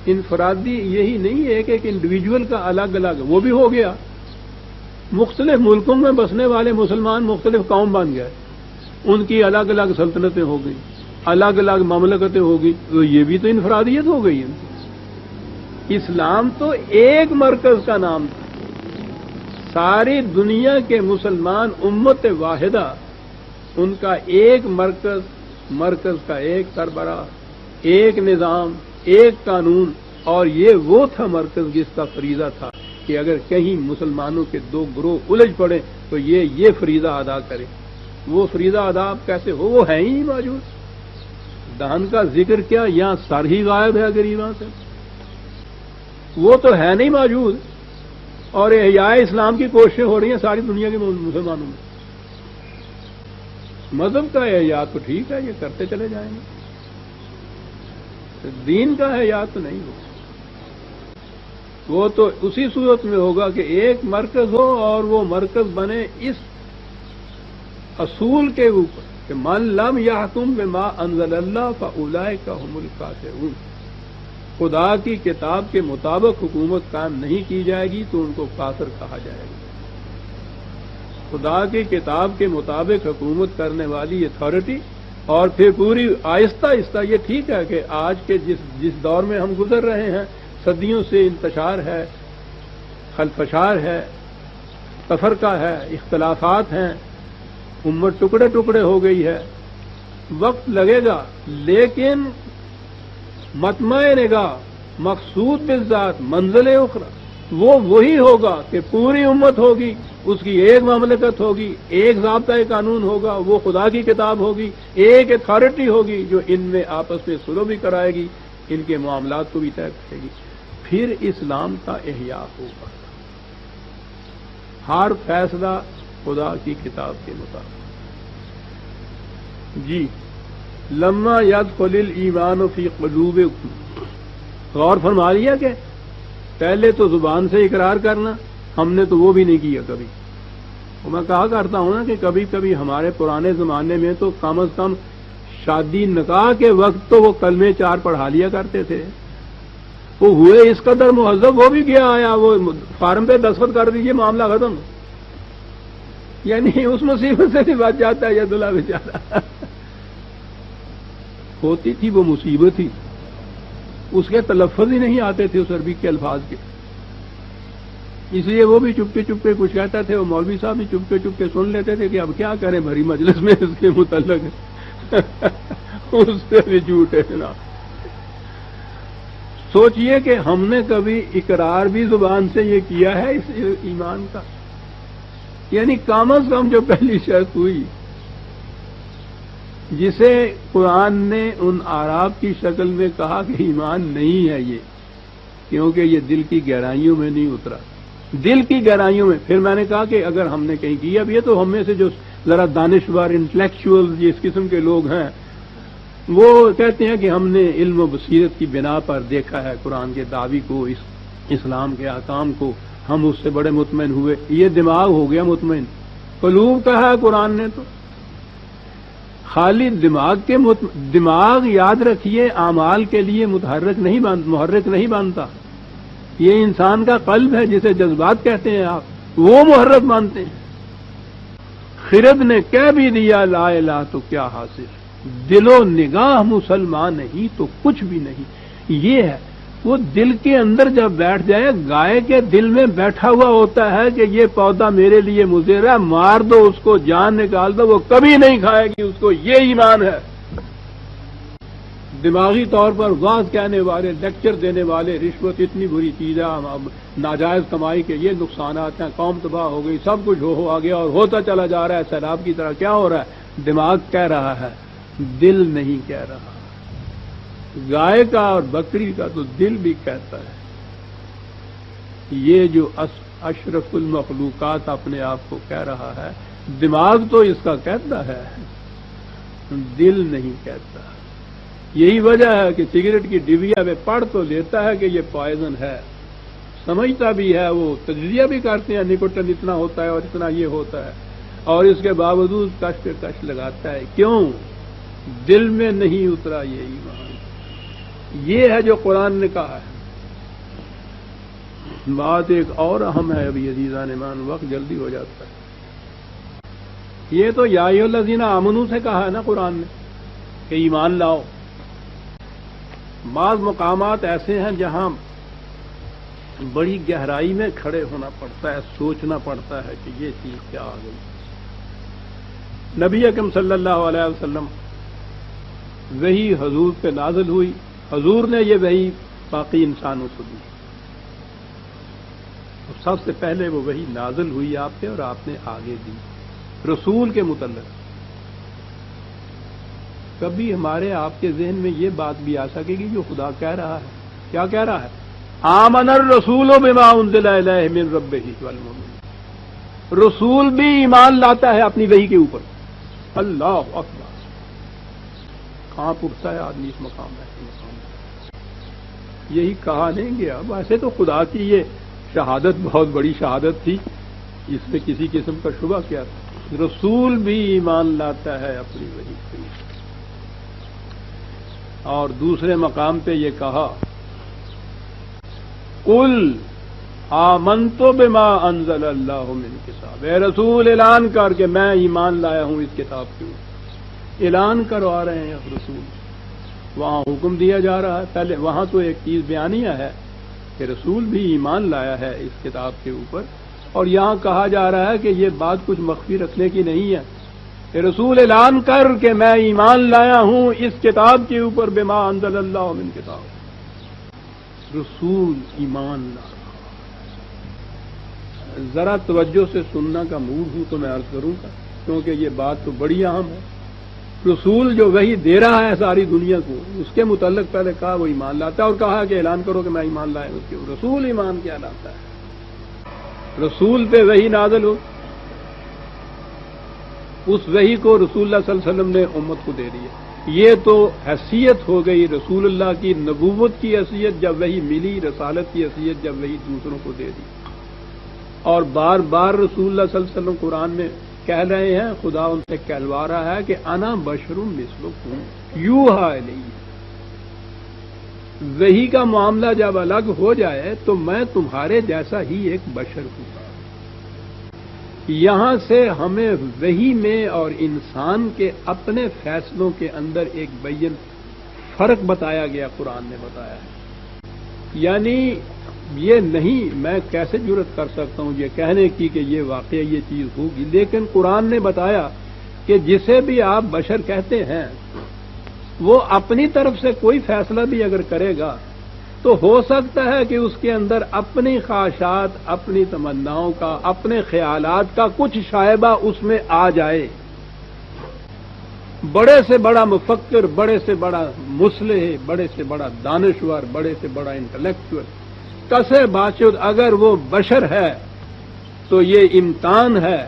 انفرادی یہی نہیں ہے کہ ایک انڈیویجول کا الگ الگ، وہ بھی ہو گیا. مختلف ملکوں میں بسنے والے مسلمان مختلف قوم بن گئے، ان کی الگ الگ سلطنتیں ہو گئی، الگ الگ مملکتیں ہو گئی. تو یہ بھی تو انفرادیت ہو گئی. اسلام تو ایک مرکز کا نام تھا. ساری دنیا کے مسلمان امت واحدہ، ان کا ایک مرکز کا ایک سربراہ، ایک نظام، ایک قانون. اور یہ وہ تھا مرکز جس کا فریضہ تھا کہ اگر کہیں مسلمانوں کے 2 گروہ الجھ پڑے تو یہ فریضہ ادا کرے. وہ فریضہ ادا کیسے ہو؟ وہ ہے ہی نہیں موجود. دہن کا ذکر کیا، یہاں سر ہی غائب ہے غریباں سے، وہ تو ہے نہیں موجود، اور احیاء اسلام کی کوششیں ہو رہی ہیں ساری دنیا کے مسلمانوں میں۔ مذہب کا احیاء تو ٹھیک ہے، یہ کرتے چلے جائیں گے، دین کا احیاء تو نہیں ہوگا۔ وہ تو اسی صورت میں ہوگا کہ ایک مرکز ہو اور وہ مرکز بنے اس اصول کے اوپر کہ من لم یحکم بما انزل اللہ فاولئک هم الکافرون، خدا کی کتاب کے مطابق حکومت قائم نہیں کی جائے گی تو ان کو کافر کہا جائے گا۔ خدا کی کتاب کے مطابق حکومت کرنے والی اتھارٹی، اور پھر پوری آہستہ آہستہ، یہ ٹھیک ہے کہ آج کے جس دور میں ہم گزر رہے ہیں، صدیوں سے انتشار ہے، خلفشار ہے، تفرقہ ہے، اختلافات ہیں، امت ٹکڑے ٹکڑے ہو گئی ہے، وقت لگے گا، لیکن مطمع نگاہ، مقصود بالذات، منزل اخری وہ وہی ہوگا کہ پوری امت ہوگی، اس کی ایک مملکت ہوگی، ایک ضابطۂ قانون ہوگا، وہ خدا کی کتاب ہوگی، ایک اتھارٹی ہوگی جو ان میں آپس میں سلو بھی کرائے گی، ان کے معاملات کو بھی طے کرے گی، پھر اسلام کا احیاء ہوگا۔ ہر فیصلہ خدا کی کتاب کے مطابق۔ جی، لما یدخل الایمان فی قلوبکم، غور فرما لیا کہ پہلے تو زبان سے اقرار کرنا، ہم نے تو وہ بھی نہیں کیا کبھی۔ اور میں کہا کرتا ہوں نا کہ کبھی کبھی ہمارے پرانے زمانے میں تو کم از کم شادی نکاح کے وقت تو وہ کلمے 4 پڑھا لیا کرتے تھے، وہ ہوئے اس قدر مہذب، وہ بھی گیا آیا، وہ فارم پہ دستخط کر دیجئے، معاملہ ختم، یعنی اس مصیبت سے بھی بچ جاتا ہے یہ دلہا بیچارہ۔ ہوتی تھی وہ مصیبت ہی، اس کے تلفظ ہی نہیں آتے تھے اس عربی کے الفاظ کے، اس لیے وہ بھی چپکے چپکے کچھ کہتا تھے، وہ مولوی صاحب بھی چپکے چپکے سن لیتے تھے کہ اب کیا کریں بھری مجلس میں اس کے متعلق اس سے بھی جھوٹ ہے نا۔ سوچئے کہ ہم نے کبھی اقرار بھی زبان سے یہ کیا ہے اس ایمان کا، یعنی کم از کم جو پہلی شرط ہوئی جسے قرآن نے ان اعراب کی شکل میں کہا کہ ایمان نہیں ہے یہ، کیونکہ یہ دل کی گہرائیوں میں نہیں اترا، دل کی گہرائیوں میں۔ پھر میں نے کہا کہ اگر ہم نے کہیں کیا، اب یہ تو ہم میں سے جو ذرا دانشور انٹلیکچوئل اس قسم کے لوگ ہیں وہ کہتے ہیں کہ ہم نے علم و بصیرت کی بنا پر دیکھا ہے قرآن کے دعوی کو، اس اسلام کے احکام کو، ہم اس سے بڑے مطمئن ہوئے، یہ دماغ ہو گیا مطمئن۔ قلوب کہا ہے قرآن نے تو خالی دماغ یاد رکھیے اعمال کے لیے محرک نہیں بنتا، یہ انسان کا قلب ہے جسے جذبات کہتے ہیں آپ، وہ محرک مانتے ہیں۔ خرد نے کہہ بھی دیا لا الہ تو کیا حاصل، دل و نگاہ مسلمان نہیں تو کچھ بھی نہیں، یہ ہے وہ دل کے اندر جب بیٹھ جائے، گائے کے دل میں بیٹھا ہوا ہوتا ہے کہ یہ پودا میرے لیے مضر ہے، مار دو اس کو، جان نکال دو، وہ کبھی نہیں کھائے گی اس کو، یہ ایمان ہے۔ دماغی طور پر واعظ کہنے والے، لیکچر دینے والے، رشوت اتنی بری چیز ہے، ناجائز کمائی کے یہ نقصانات ہیں، قوم تباہ ہو گئی، سب کچھ ہو گیا اور ہوتا چلا جا رہا ہے سیلاب کی طرح، کیا ہو رہا ہے؟ دماغ کہہ رہا ہے، دل نہیں کہہ رہا۔ گائے کا اور بکری کا تو دل بھی کہتا ہے۔ یہ جو اشرف المخلوقات اپنے آپ کو کہہ رہا ہے، دماغ تو اس کا کہتا ہے، دل نہیں کہتا۔ یہی وجہ ہے کہ سگریٹ کی ڈبیا میں پڑھ تو لیتا ہے کہ یہ پوائزن ہے، سمجھتا بھی ہے، وہ تجزیہ بھی کرتے ہیں، نکوٹن اتنا ہوتا ہے اور اتنا یہ ہوتا ہے، اور اس کے باوجود کش پہ کش لگاتا ہے۔ کیوں؟ دل میں نہیں اترا یہ ایمان۔ یہ ہے جو قرآن نے کہا ہے۔ بات ایک اور اہم ہے، ابھی عزیزان ایمان، وقت جلدی ہو جاتا ہے۔ یہ تو یا ایھا الذین آمنوا سے کہا ہے نا قرآن نے کہ ایمان لاؤ۔ بعض مقامات ایسے ہیں جہاں بڑی گہرائی میں کھڑے ہونا پڑتا ہے، سوچنا پڑتا ہے کہ یہ چیز کیا آ گئی۔ نبی اکرم صلی اللہ علیہ وسلم وحی حضور پہ نازل ہوئی، حضور نے یہ وحی باقی انسانوں کو دی، سب سے پہلے وہ وحی نازل ہوئی آپ پہ اور آپ نے آگے دی رسول کے متعلق۔ کبھی ہمارے آپ کے ذہن میں یہ بات بھی آ سکے گی جو خدا کہہ رہا ہے؟ کیا کہہ رہا ہے؟ آمن الرسول بما انزل الیہ من ربہ والمؤمنون، رسول بھی ایمان لاتا ہے اپنی وحی کے اوپر۔ اللہ اکبر! کہاں پڑتا ہے آدمی اس مقام میں؟ یہی کہا نہیں گیا؟ ویسے تو خدا کی یہ شہادت بہت بڑی شہادت تھی، اس میں کسی قسم کا شبہ کیا تھا؟ رسول بھی ایمان لاتا ہے اپنی وحی کے اوپر۔ اور دوسرے مقام پہ یہ کہا قل آمنت بما انزل اللہ من کتاب، اے رسول اعلان کر کے میں ایمان لایا ہوں اس کتاب کے اوپر۔ اعلان کروا رہے ہیں رسول، وہاں حکم دیا جا رہا ہے۔ پہلے وہاں تو ایک چیز بیانیہ ہے کہ رسول بھی ایمان لایا ہے اس کتاب کے اوپر، اور یہاں کہا جا رہا ہے کہ یہ بات کچھ مخفی رکھنے کی نہیں ہے کہ رسول اعلان کر کہ میں ایمان لایا ہوں اس کتاب کے اوپر، بما انزل اللہ من کتاب۔ رسول ایمان لا رہا۔ ذرا توجہ سے سننا کا موڈ ہوں تو میں عرض کروں گا، کیونکہ یہ بات تو بڑی اہم ہے۔ رسول جو وحی دے رہا ہے ساری دنیا کو، اس کے متعلق پہلے کہا وہ ایمان لاتا ہے، اور کہا کہ اعلان کرو کہ میں ایمان لایا ہوں اس کے اوپر۔ رسول ایمان کیا لاتا ہے؟ رسول پہ وحی نازل ہو، اس وحی کو رسول اللہ صلی اللہ علیہ وسلم نے امت کو دے دیا۔ یہ تو حیثیت ہو گئی رسول اللہ کی، نبوت کی حیثیت جب وحی ملی، رسالت کی حیثیت جب وحی دوسروں کو دے دی۔ اور بار بار رسول اللہ صلی اللہ علیہ وسلم قرآن میں کہہ رہے ہیں، خدا ان سے کہلوا رہا ہے کہ انا بشر مثلکم یوحی الی۔ وحی کا معاملہ جب الگ ہو جائے تو میں تمہارے جیسا ہی ایک بشر ہوں۔ یہاں سے ہمیں وحی میں اور انسان کے اپنے فیصلوں کے اندر ایک بیان فرق بتایا گیا، قرآن نے بتایا ہے۔ یعنی یہ نہیں، میں کیسے جرأت کر سکتا ہوں یہ کہنے کی کہ یہ واقعہ یہ چیز ہوگی، لیکن قرآن نے بتایا کہ جسے بھی آپ بشر کہتے ہیں وہ اپنی طرف سے کوئی فیصلہ بھی اگر کرے گا تو ہو سکتا ہے کہ اس کے اندر اپنی خواہشات، اپنی تمناؤں کا، اپنے خیالات کا کچھ شائبہ اس میں آ جائے۔ بڑے سے بڑا مفکر، بڑے سے بڑا مصلح، بڑے سے بڑا دانشور، بڑے سے بڑا انٹلیکچوئل، کسے باشد اگر وہ بشر ہے تو یہ امتحان ہے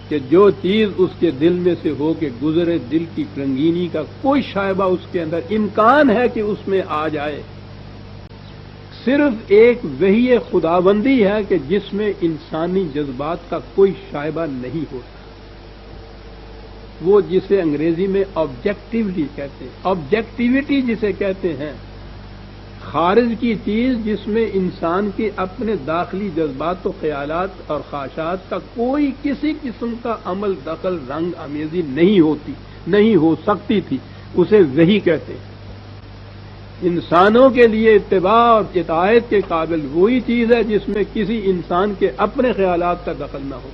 کہ جو چیز اس کے دل میں سے ہو کے گزرے، دل کی رنگینی کا کوئی شائبہ اس کے اندر امکان ہے کہ اس میں آ جائے۔ صرف ایک وحی خداوندی ہے کہ جس میں انسانی جذبات کا کوئی شائبہ نہیں ہوتا، وہ جسے انگریزی میں آبجیکٹیولی کہتے ہیں، آبجیکٹیوٹی جسے کہتے ہیں، خارج کی چیز جس میں انسان کے اپنے داخلی جذبات و خیالات اور خواہشات کا کوئی کسی قسم کا عمل دخل رنگ آمیزی نہیں ہوتی، نہیں ہو سکتی تھی، اسے وحی کہتے ہیں۔ انسانوں کے لیے اتباع اور اطاعت کے قابل وہی چیز ہے جس میں کسی انسان کے اپنے خیالات کا دخل نہ ہو۔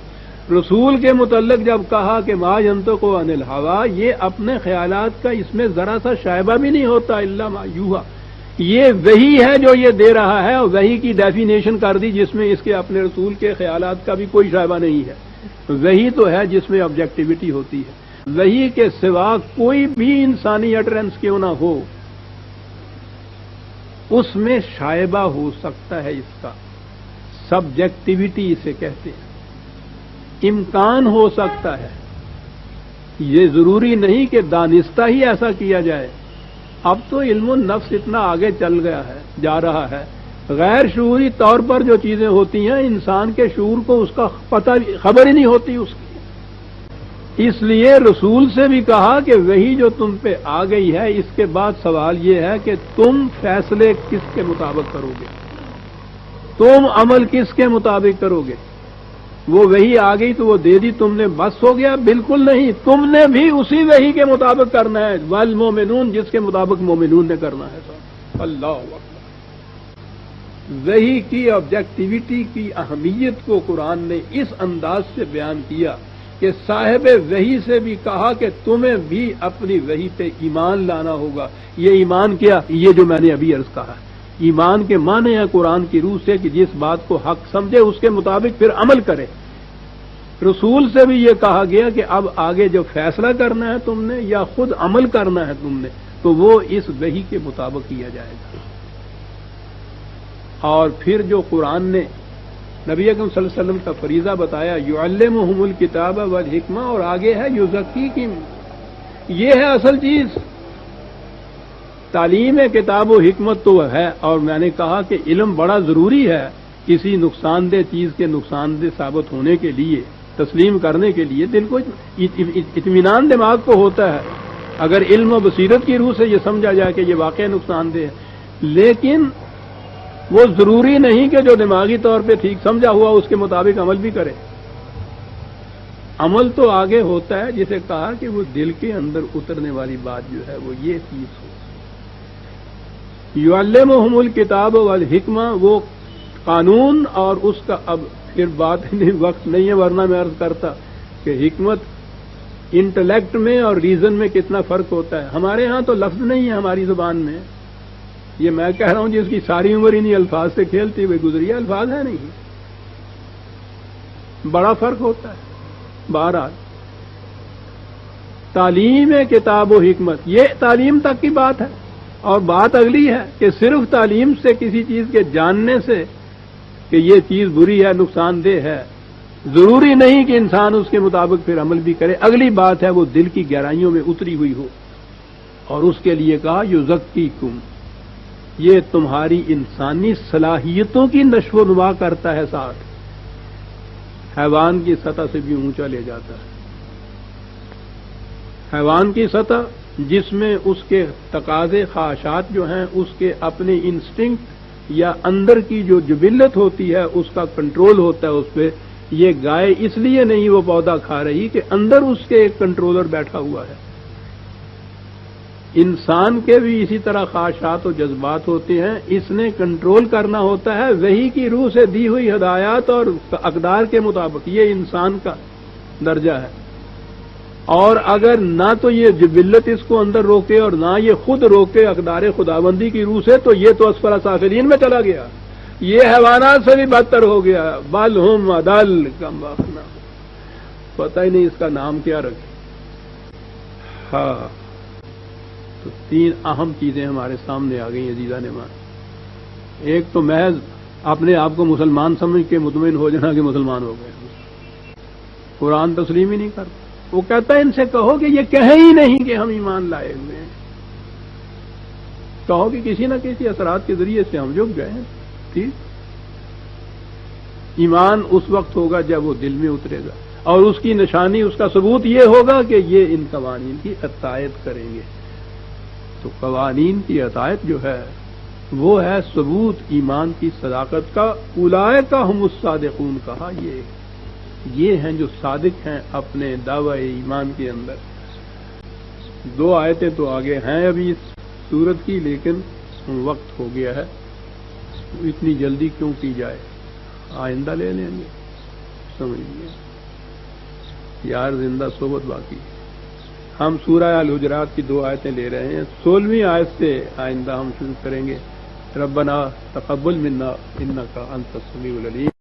رسول کے متعلق جب کہا کہ ما ینطق عن الہویٰ، یہ اپنے خیالات کا اس میں ذرا سا شائبہ بھی نہیں ہوتا، الا ما یوحی۔ یہ وحی ہے جو یہ دے رہا ہے، اور وحی کی ڈیفینیشن کر دی جس میں اس کے اپنے رسول کے خیالات کا بھی کوئی شائبہ نہیں ہے۔ وحی تو ہے جس میں آبجیکٹیوٹی ہوتی ہے۔ وحی کے سوا کوئی بھی انسانی اٹرنس کیوں نہ ہو، اس میں شائبہ ہو سکتا ہے، اس کا سبجیکٹیوٹی اسے کہتے ہیں، امکان ہو سکتا ہے۔ یہ ضروری نہیں کہ دانستہ ہی ایسا کیا جائے۔ اب تو علم النفس اتنا آگے چل گیا ہے، جا رہا ہے، غیر شعوری طور پر جو چیزیں ہوتی ہیں انسان کے شعور کو اس کا پتہ خبر ہی نہیں ہوتی اس کی۔ اس لیے رسول سے بھی کہا کہ وہی جو تم پہ آ گئی ہے، اس کے بعد سوال یہ ہے کہ تم فیصلے کس کے مطابق کرو گے، تم عمل کس کے مطابق کرو گے۔ وہ وہی آ گئی تو وہ دے دی تم نے، بس ہو گیا؟ بالکل نہیں، تم نے بھی اسی وحی کے مطابق کرنا ہے، والمومنون جس کے مطابق مومنون نے کرنا ہے۔ اللہ اکبر! وحی کی آبجیکٹیوٹی کی اہمیت کو قرآن نے اس انداز سے بیان کیا کہ صاحب وحی سے بھی کہا کہ تمہیں بھی اپنی وحی پہ ایمان لانا ہوگا۔ یہ ایمان کیا؟ یہ جو میں نے ابھی عرض کہا، ایمان کے معنی ہے قرآن کی روح سے کہ جس بات کو حق سمجھے اس کے مطابق پھر عمل کرے۔ رسول سے بھی یہ کہا گیا کہ اب آگے جو فیصلہ کرنا ہے تم نے یا خود عمل کرنا ہے تم نے تو وہ اس وحی کے مطابق کیا جائے گا. اور پھر جو قرآن نے نبی اکرم صلی اللہ علیہ وسلم کا فریضہ بتایا یعلمہم الکتاب والحکمہ اور آگے ہے یزکیہم، یہ ہے اصل چیز. تعلیم کتاب و حکمت تو ہے، اور میں نے کہا کہ علم بڑا ضروری ہے کسی نقصان دہ چیز کے نقصان دہ ثابت ہونے کے لیے، تسلیم کرنے کے لیے دل کو اطمینان دماغ کو ہوتا ہے اگر علم و بصیرت کی روح سے یہ سمجھا جائے کہ یہ واقع نقصان دہ ہے. لیکن وہ ضروری نہیں کہ جو دماغی طور پہ ٹھیک سمجھا ہوا اس کے مطابق عمل بھی کرے. عمل تو آگے ہوتا ہے جسے کہا کہ وہ دل کے اندر اترنے والی بات جو ہے وہ یہ چیز ہو. یعلمہم الکتاب والحکمہ، وہ قانون اور اس کا اب پھر بات وقت نہیں ہے ورنہ میں عرض کرتا کہ حکمت انٹلیکٹ میں اور ریزن میں کتنا فرق ہوتا ہے. ہمارے ہاں تو لفظ نہیں ہے ہماری زبان میں، یہ میں کہہ رہا ہوں جس کی ساری عمر انہی الفاظ سے کھیلتی ہوئے گزری ہے، الفاظ ہے نہیں، بڑا فرق ہوتا ہے. بہرحال تعلیم کتاب و حکمت یہ تعلیم تک کی بات ہے، اور بات اگلی ہے کہ صرف تعلیم سے کسی چیز کے جاننے سے کہ یہ چیز بری ہے نقصان دہ ہے ضروری نہیں کہ انسان اس کے مطابق پھر عمل بھی کرے. اگلی بات ہے وہ دل کی گہرائیوں میں اتری ہوئی ہو، اور اس کے لیے کہا یزکیکم، یہ تمہاری انسانی صلاحیتوں کی نشو و نما کرتا ہے، ساتھ حیوان کی سطح سے بھی اونچا لے جاتا ہے. حیوان کی سطح جس میں اس کے تقاضے خواہشات جو ہیں اس کے اپنے انسٹنکٹ یا اندر کی جو جبلت ہوتی ہے اس کا کنٹرول ہوتا ہے اس پہ. یہ گائے اس لیے نہیں وہ پودا کھا رہی کہ اندر اس کے ایک کنٹرولر بیٹھا ہوا ہے. انسان کے بھی اسی طرح خواہشات و جذبات ہوتے ہیں، اس نے کنٹرول کرنا ہوتا ہے وحی کی روح سے دی ہوئی ہدایات اور اقدار کے مطابق. یہ انسان کا درجہ ہے، اور اگر نہ تو یہ جبلت اس کو اندر روکے اور نہ یہ خود روکے اقدار خداوندی کی روح سے تو یہ تو اسفل سافلین میں چلا گیا، یہ حیوانات سے بھی بدتر ہو گیا. بل ہم اضل کم اخنا، پتہ ہی نہیں اس کا نام کیا رکھے. ہاں تو تین اہم چیزیں ہمارے سامنے آ گئی عزیزان مان. ایک تو محض اپنے آپ کو مسلمان سمجھ کے مطمئن ہو جانا کہ مسلمان ہو گئے، قرآن تسلیم ہی نہیں کرتا. وہ کہتا ہے ان سے کہو کہ یہ کہیں ہی نہیں کہ ہم ایمان لائے ہوئے ہیں، کہو کہ کسی نہ کسی اثرات کے ذریعے سے ہم جھک گئے ہیں. ٹھیک، ایمان اس وقت ہوگا جب وہ دل میں اترے گا، اور اس کی نشانی اس کا ثبوت یہ ہوگا کہ یہ ان قوانین کی اطاعت کریں گے. تو قوانین کی اطاعت جو ہے وہ ہے ثبوت ایمان کی صداقت کا. اولئک هم الصادقون کہا یہ ہیں جو صادق ہیں اپنے دعوی ایمان کے اندر. دو آیتیں تو آگے ہیں ابھی اس سورت کی، لیکن وقت ہو گیا ہے، اتنی جلدی کیوں کی جائے، آئندہ لے لیں گے. سمجھیے یار، زندہ صحبت باقی. ہم سورہ الحجرات کی 2 آیتیں لے رہے ہیں، 16ویں آیت سے آئندہ ہم شروع کریں گے. ربنا تقبل منا انک انت السمیع العلیم.